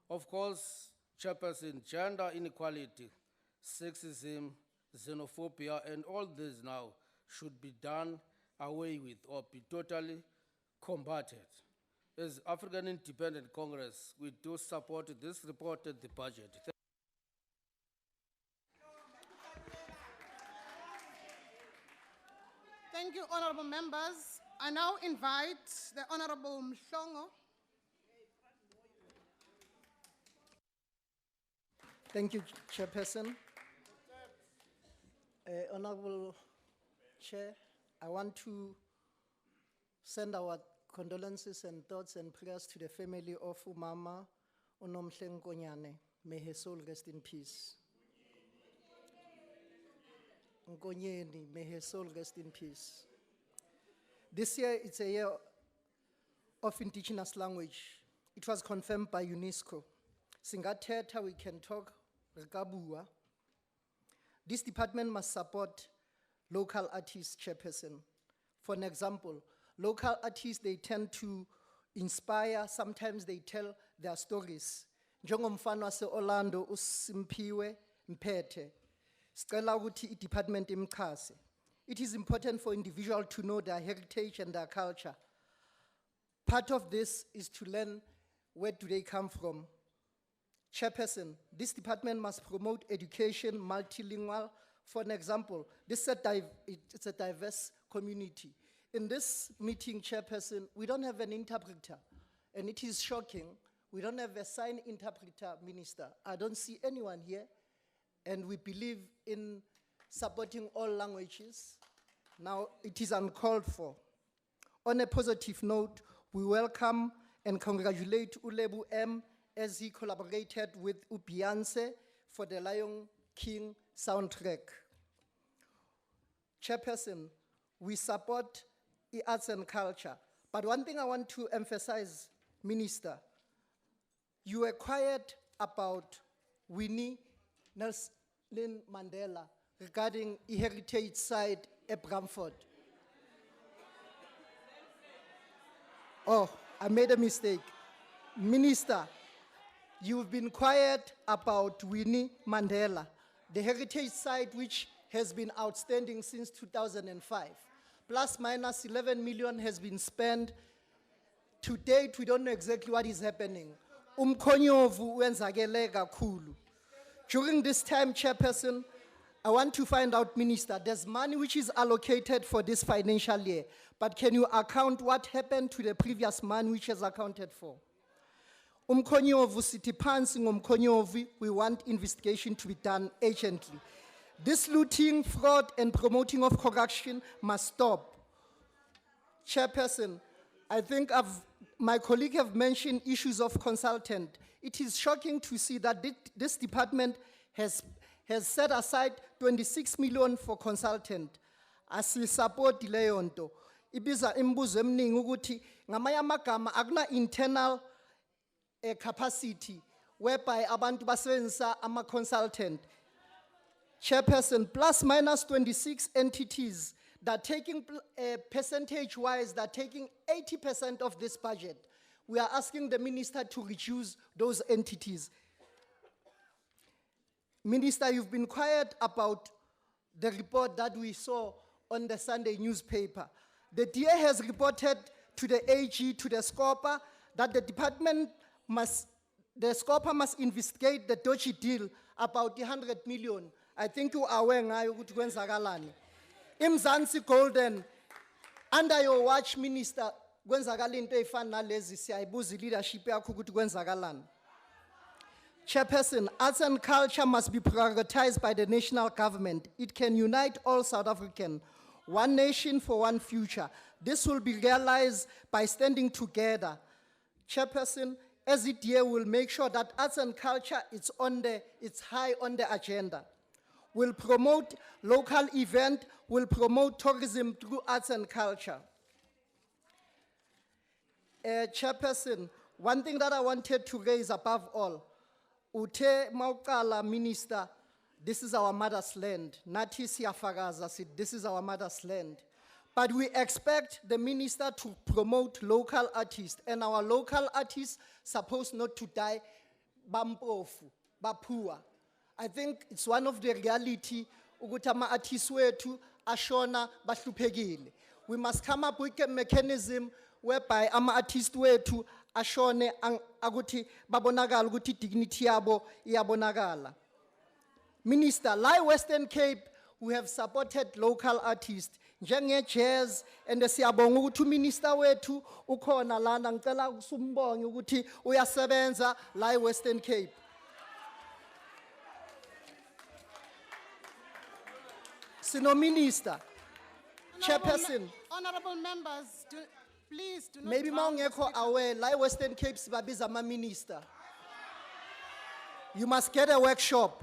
S17: Of course, Chairperson, gender inequality, sexism, xenophobia, and all this now should be done away with or be totally combated. As African Independent Congress, we do support this report and the budget.
S15: Thank you, honorable members. I now invite the Honorable Mhlongo.
S18: Thank you, Chairperson. Honorable Chair, I want to send our condolences and thoughts and prayers to the family of Umama Unomhle Nkonyane. May her soul rest in peace. Nkonyeni, may her soul rest in peace. This year, it's a year of indigenous language. It was confirmed by UNESCO. Singathetha, we can talk Rekabua. This department must support local artists, Chairperson. For an example, local artists, they tend to inspire, sometimes they tell their stories. Njengomfana wase Orlando uSimpiwe Mphethe. Sicela ukuthi i-department imchase. It is important for individuals to know their heritage and their culture. Part of this is to learn where do they come from. Chairperson, this department must promote education, multilingual. For an example, it's a diverse community. In this meeting, Chairperson, we don't have an interpreter, and it is shocking. We don't have a sign interpreter, Minister. I don't see anyone here, and we believe in supporting all languages. Now, it is uncalled for. On a positive note, we welcome and congratulate Ulebu M as he collaborated with Beyonce for the Lion King soundtrack. Chairperson, we support the arts and culture. But one thing I want to emphasize, Minister, you were quiet about Winnie Nelson Mandela regarding the heritage site at Bramford. Oh, I made a mistake. Minister, you've been quiet about Winnie Mandela, the heritage site which has been outstanding since 2005. Plus minus 11 million has been spent. To date, we don't know exactly what is happening. Umkhonyovu wenzakele kakhulu. During this time, Chairperson, I want to find out, Minister, there's money which is allocated for this financial year, but can you account what happened to the previous money which is accounted for? Umkhonyovu sithi phansi ngomkhonyovu, we want investigation to be done urgently. This looting, fraud, and promoting of corruption must stop. Chairperson, I think my colleague have mentioned issues of consultant. It is shocking to see that this department has set aside 26 million for consultant. Asisupport leyo nto. Ibiza imbuzo eminingi ukuthi ngamanye amagama akuna internal capacity whereby abantu basebenzisa ama consultant. Chairperson, plus minus 26 entities that taking percentage-wise, that taking 80% of this budget. We are asking the minister to reduce those entities. Minister, you've been quiet about the report that we saw on the Sunday newspaper. The DA has reported to the AG, to the SCOPA, that the department the SCOPA must investigate the dodgy deal about the 100 million. I think you are aware ngayo ukuthi kwenzakalani. Imzansi Golden, under your watch, Minister, kwenzakala into efana nalezi siyayibuza leadership yakho ukuthi kwenzakalani. Chairperson, arts and culture must be prioritized by the national government. It can unite all South Africans. One nation for one future. This will be realized by standing together. Chairperson, SEDA will make sure that arts and culture it's high on the agenda. Will promote local event, will promote tourism through arts and culture. Chairperson, one thing that I wanted to raise above all, Ute Maukala Minister, this is our mother's land. Nathi siyafakaza sithi this is our mother's land. But we expect the minister to promote local artists, and our local artists supposed not to die bampofu, bapua. I think it's one of the reality ukuthi ama-artists wethu ashona bahluphekile. We must come up with a mechanism whereby ama-artists wethu ashone akuthi babonakala ukuthi dignity yabo iyabonakala. Minister, like Western Cape, we have supported local artists. Njenge jazz and siyabonga ukuthi uminister wethu ukhona lana ngicela ukusumbonge ukuthi uyasebenza la Western Cape. Sino minister, chairperson.
S15: Honorable members, please do not.
S18: Maybe
S15: drown the
S18: mawungekho
S15: speaker.
S18: aware la Western Cape sibabiza ama minister. You must get a workshop.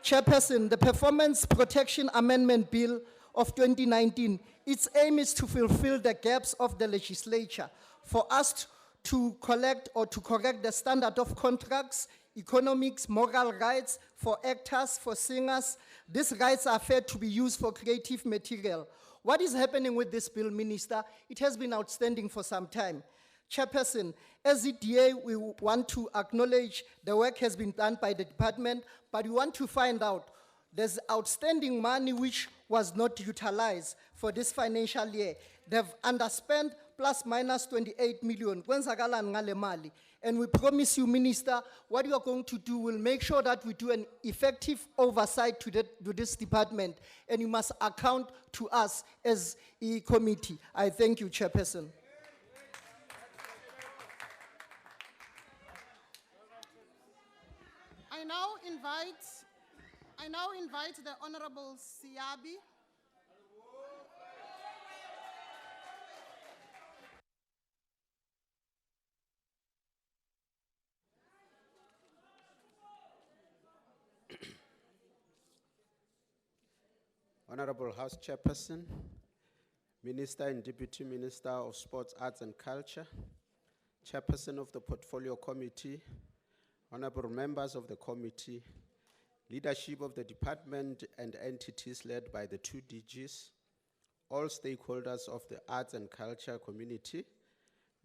S18: Chairperson, the Performance Protection Amendment Bill of 2019, its aim is to fulfill the gaps of the legislature for us to collect or to correct the standard of contracts, economics, moral rights for actors, for singers. These rights are fair to be used for creative material. What is happening with this bill, Minister? It has been outstanding for some time. Chairperson, as EDA, we want to acknowledge the work has been done by the department, but we want to find out there's outstanding money which was not utilized for this financial year. They've underspent plus minus 28 million. Kwenzakalani ngale mali? And we promise you, Minister, what you are going to do will make sure that we do an effective oversight to this department, and you must account to us as a committee. I thank you, Chairperson.
S15: I now invite the Honorable Siabi.
S19: Honorable House Chairperson, Minister and Deputy Minister of Sports, Arts and Culture, Chairperson of the Portfolio Committee, honorable members of the committee, leadership of the department and entities led by the two DGs, all stakeholders of the arts and culture community,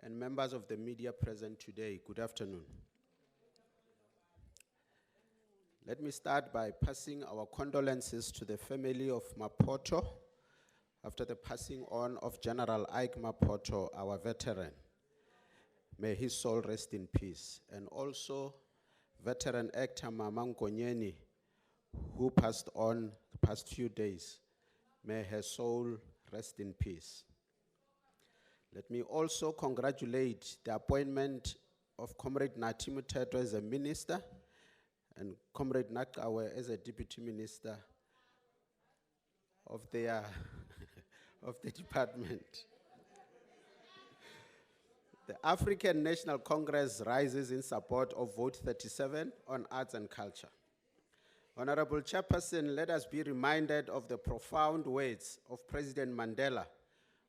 S19: and members of the media present today, good afternoon. Let me start by passing our condolences to the family of Mapoto after the passing on of General Ike Mapoto, our veteran. May his soul rest in peace. And also veteran actor Mama Nkonyeni, who passed on the past few days. May her soul rest in peace. Let me also congratulate the appointment of Comrade Nati Muteto as a minister and Comrade Nakawe as a deputy minister of their of the department. The African National Congress rises in support of Vote 37 on arts and culture. Honorable Chairperson, let us be reminded of the profound words of President Mandela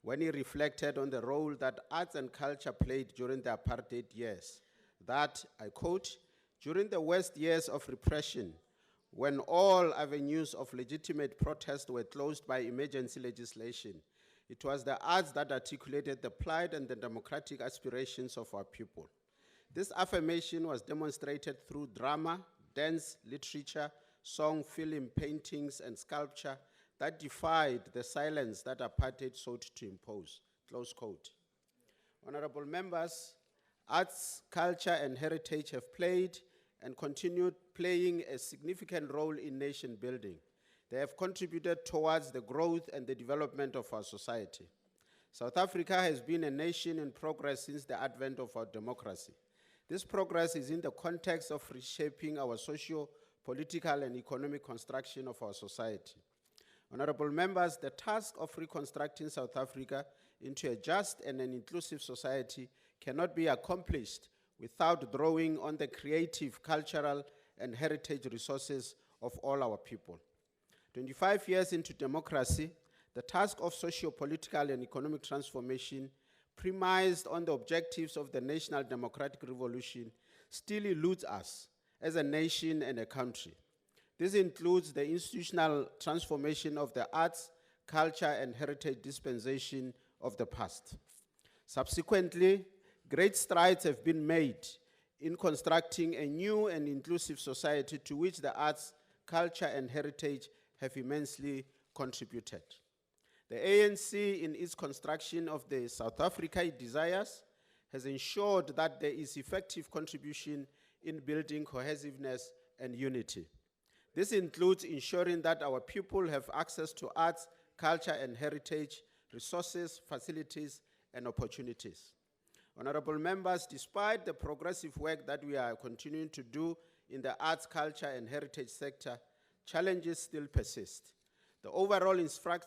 S19: when he reflected on the role that arts and culture played during the apartheid years. That, I quote, during the worst years of repression, when all avenues of legitimate protest were closed by emergency legislation, it was the arts that articulated the plight and the democratic aspirations of our people. This affirmation was demonstrated through drama, dance, literature, song, film, paintings, and sculpture that defied the silence that apartheid sought to impose, close quote. Honorable members, arts, culture, and heritage have played and continued playing a significant role in nation building. They have contributed towards the growth and the development of our society. South Africa has been a nation in progress since the advent of our democracy. This progress is in the context of reshaping our socio-political and economic construction of our society. Honorable members, the task of reconstructing South Africa into a just and an inclusive society cannot be accomplished without drawing on the creative, cultural, and heritage resources of all our people. 25 years into democracy, the task of socio-political and economic transformation premised on the objectives of the National Democratic Revolution still eludes us as a nation and a country. This includes the institutional transformation of the arts, culture, and heritage dispensation of the past. Subsequently, great strides have been made in constructing a new and inclusive society to which the arts, culture, and heritage have immensely contributed. The ANC, in its construction of the South Africa it desires, has ensured that there is effective contribution in building cohesiveness and unity. This includes ensuring that our people have access to arts, culture, and heritage, resources, facilities, and opportunities. Honorable members, despite the progressive work that we are continuing to do in the arts, culture, and heritage sector, challenges still persist. The overall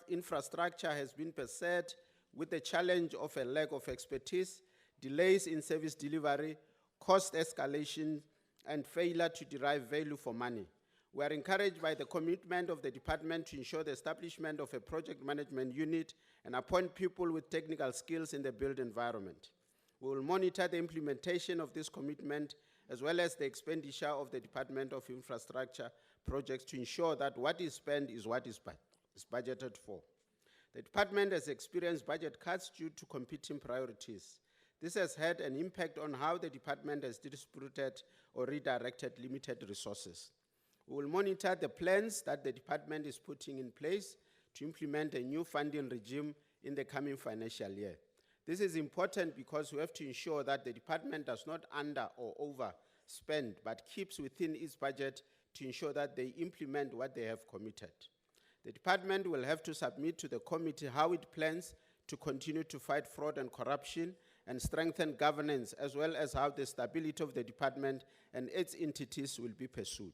S19: infrastructure has been beset with the challenge of a lack of expertise, delays in service delivery, cost escalation, and failure to derive value for money. We are encouraged by the commitment of the department to ensure the establishment of a project management unit and appoint people with technical skills in the built environment. We will monitor the implementation of this commitment as well as the expenditure of the Department of Infrastructure projects to ensure that what is spent is what is budgeted for. The department has experienced budget cuts due to competing priorities. This has had an impact on how the department has distributed or redirected limited resources. We will monitor the plans that the department is putting in place to implement a new funding regime in the coming financial year. This is important because we have to ensure that the department does not under or overspend, but keeps within its budget to ensure that they implement what they have committed. The department will have to submit to the committee how it plans to continue to fight fraud and corruption and strengthen governance, as well as how the stability of the department and its entities will be pursued.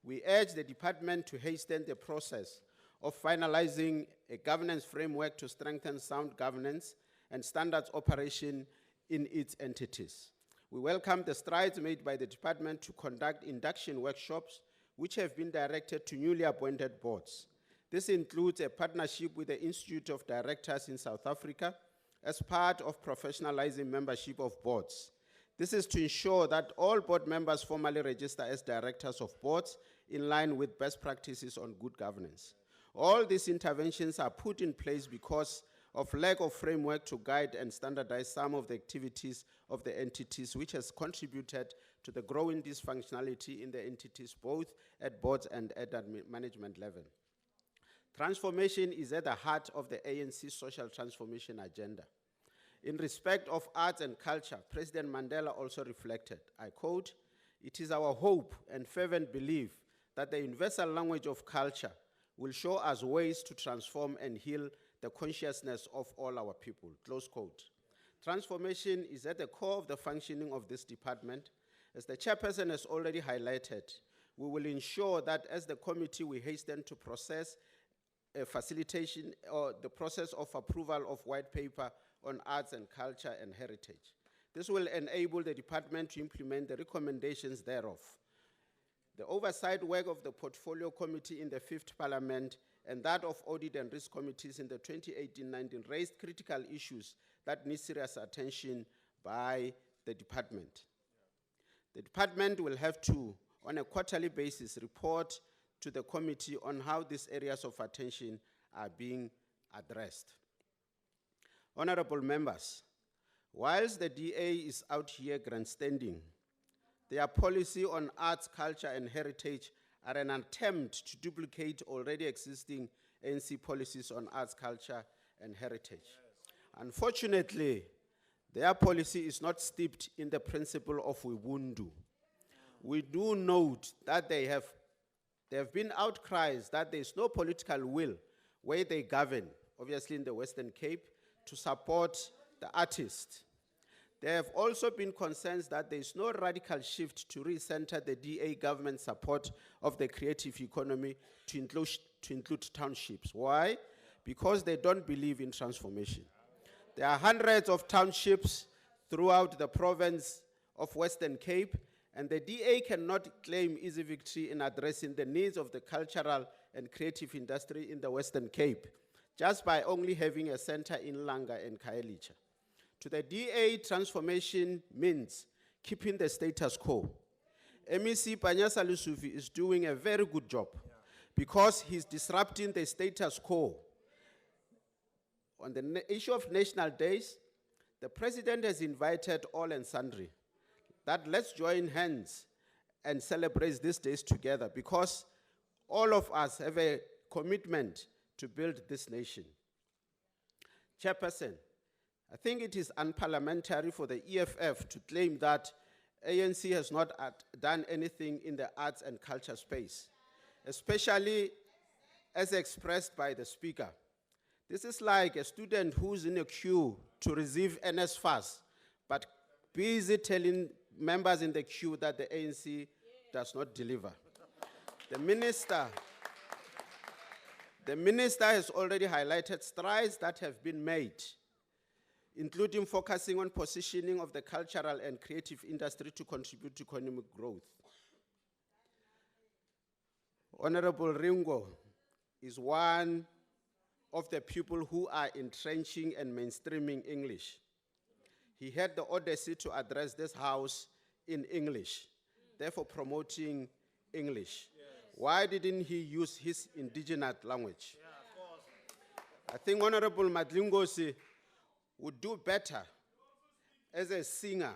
S19: We urge the department to hasten the process of finalizing a governance framework to strengthen sound governance and standards operation in its entities. We welcome the strides made by the department to conduct induction workshops, which have been directed to newly appointed boards. This includes a partnership with the Institute of Directors in South Africa as part of professionalizing membership of boards. This is to ensure that all board members formally register as directors of boards in line with best practices on good governance. All these interventions are put in place because of lack of framework to guide and standardize some of the activities of the entities, which has contributed to the growing dysfunctionality in the entities, both at boards and at management level. Transformation is at the heart of the ANC social transformation agenda. In respect of arts and culture, President Mandela also reflected, I quote, "It is our hope and fervent belief that the universal language of culture will show us ways to transform and heal the consciousness of all our people," close quote. Transformation is at the core of the functioning of this department. As the chairperson has already highlighted, we will ensure that as the committee we hasten to process facilitation or the process of approval of white paper on arts and culture and heritage. This will enable the department to implement the recommendations thereof. The oversight work of the Portfolio Committee in the 5th Parliament and that of Audit and Risk Committees in the 2018-19 raised critical issues that need serious attention by the department. The department will have to, on a quarterly basis, report to the committee on how these areas of attention are being addressed. Honorable members, whilst the DA is out here grandstanding, their policy on arts, culture, and heritage are an attempt to duplicate already existing ANC policies on arts, culture, and heritage. Unfortunately, their policy is not steeped in the principle of Ubuntu. We do note that there have been outcries that there is no political will where they govern, obviously in the Western Cape, to support the artist. There have also been concerns that there is no radical shift to recenter the DA government support of the creative economy to include townships. Why? Because they don't believe in transformation. There are hundreds of townships throughout the province of Western Cape, and the DA cannot claim easy victory in addressing the needs of the cultural and creative industry in the Western Cape, just by only having a center in Langa and Khayelitsha. To the DA, transformation means keeping the status quo. MEC Panyasa Lusufi is doing a very good job because he's disrupting the status quo. On the issue of national days, the president has invited all and sundry. that let's join hands and celebrate these days together, because all of us have a commitment to build this nation. Chairperson, I think it is unparliamentary for the EFF to claim that ANC has not done anything in the arts and culture space, especially as expressed by the speaker. This is like a student who's in a queue to receive NSFAS, but busy telling members in the queue that the ANC does not deliver. The minister has already highlighted strides that have been made, including focusing on positioning of the cultural and creative industry to contribute to economic growth. Honorable Ringo is one of the people who are entrenching and mainstreaming English. He had the audacity to address this house in English, therefore promoting English. Why didn't he use his indigenous language? I think Honorable Madlingosi would do better as a singer,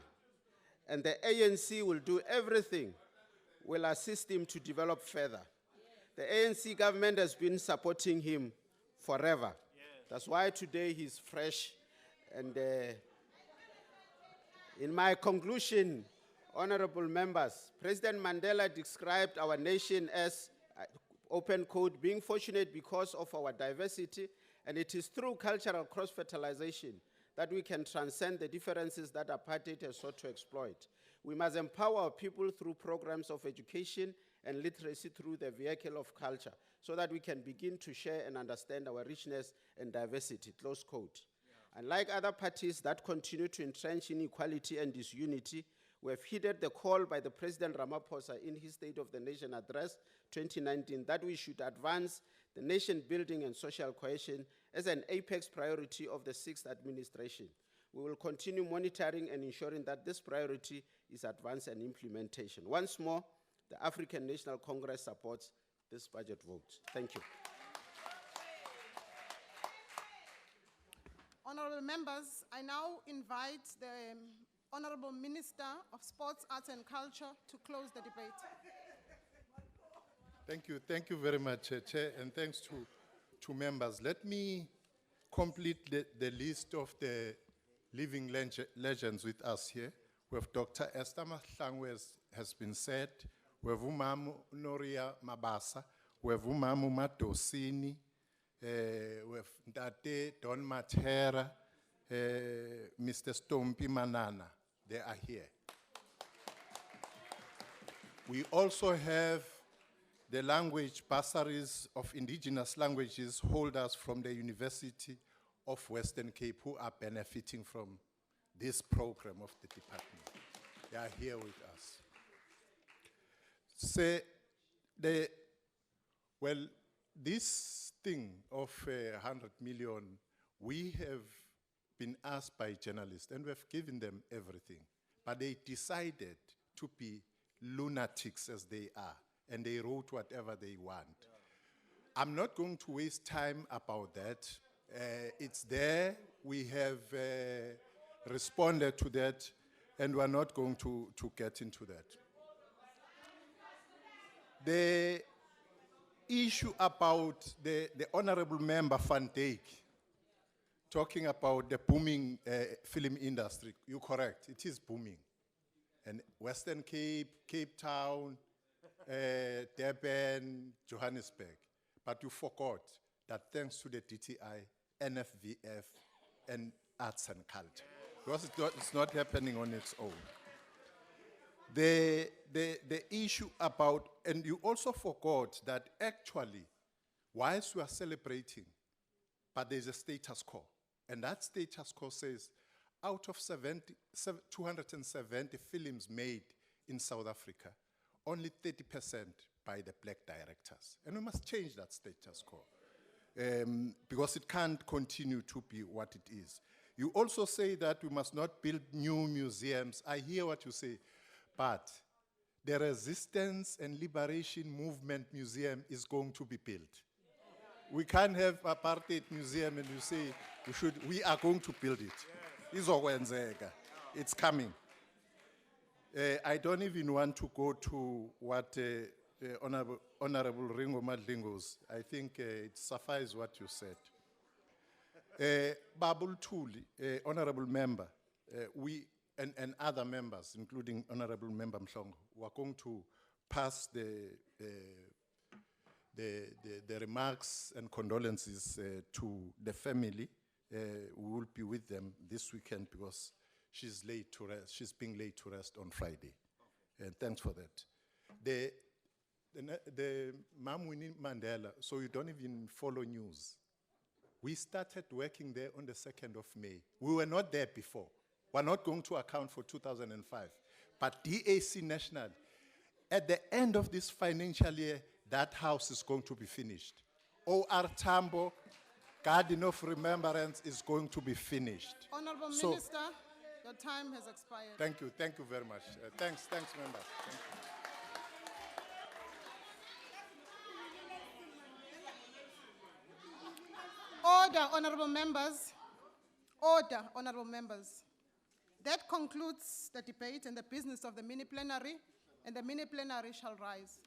S19: and the ANC will do everything, will assist him to develop further. The ANC government has been supporting him forever. That's why today he's fresh. And in my conclusion, honorable members, President Mandela described our nation as, open quote, being fortunate because of our diversity, and it is through cultural cross-fertilization that we can transcend the differences that apartheid has sought to exploit. We must empower our people through programs of education and literacy through the vehicle of culture, so that we can begin to share and understand our richness and diversity, close quote. Unlike other parties that continue to entrench inequality and disunity, we have heeded the call by the President Ramaphosa in his State of the Nation Address 2019 that we should advance the nation building and social cohesion as an apex priority of the 6th administration. We will continue monitoring and ensuring that this priority is advanced and implementation. Once more, the African National Congress supports this budget vote. Thank you.
S15: Honorable members, I now invite the Honorable Minister of Sports, Arts and Culture to close the debate.
S1: Thank you very much, Chair, and thanks to members. Let me complete the list of the living legends with us here. We have Dr. Esther Mahlangu, has been said. We have Umamu Noria Mabasa. We have Umamu Madosini. We have Ndate Don Matera, Mr. Stompi Manana. They are here. We also have the language bursaries of indigenous languages holders from the University of Western Cape who are benefiting from this program of the department. They are here with us. So, this thing of 100 million, we have been asked by journalists, and we have given them everything. But they decided to be lunatics as they are, and they wrote whatever they want. I'm not going to waste time about that. It's there. We have responded to that, and we're not going to get into that. The issue about the Honorable Member Van Dijk talking about the booming film industry, you're correct, it is booming. And Western Cape, Cape Town, Durban, Johannesburg. But you forgot that thanks to the DTI, NFVF, and arts and culture. Because it's not happening on its own. The issue about, and you also forgot that actually, whilst we are celebrating, but there's a status quo. And that status quo says, out of 270 films made in South Africa, only 30% by the black directors. And we must change that status quo, because it can't continue to be what it is. You also say that we must not build new museums. I hear what you say, but the Resistance and Liberation Movement Museum is going to be built. We can't have apartheid museum and you say we are going to build it. It's coming. I don't even want to go to what Honorable Ringo Madlingos. I think it suffices what you said. Babul Tuli, Honorable Member, we and other members, including Honorable Member Mhlongo, were going to pass the remarks and condolences to the family. We will be with them this weekend because she's late to rest. She's being late to rest on Friday. And thanks for that. The Mam Winnie Mandela, so you don't even follow news. We started working there on the 2nd of May. We were not there before. We're not going to account for 2005. But DAC National, at the end of this financial year, that house is going to be finished. OR Tambo, Garden of Remembrance is going to be finished.
S15: Honorable
S1: So-
S15: Minister, your time has expired.
S1: Thank you very much. Thanks, members. Thank you.
S15: Order, honorable members. Order, honorable members. That concludes the debate and the business of the mini plenary, and the mini plenary shall rise.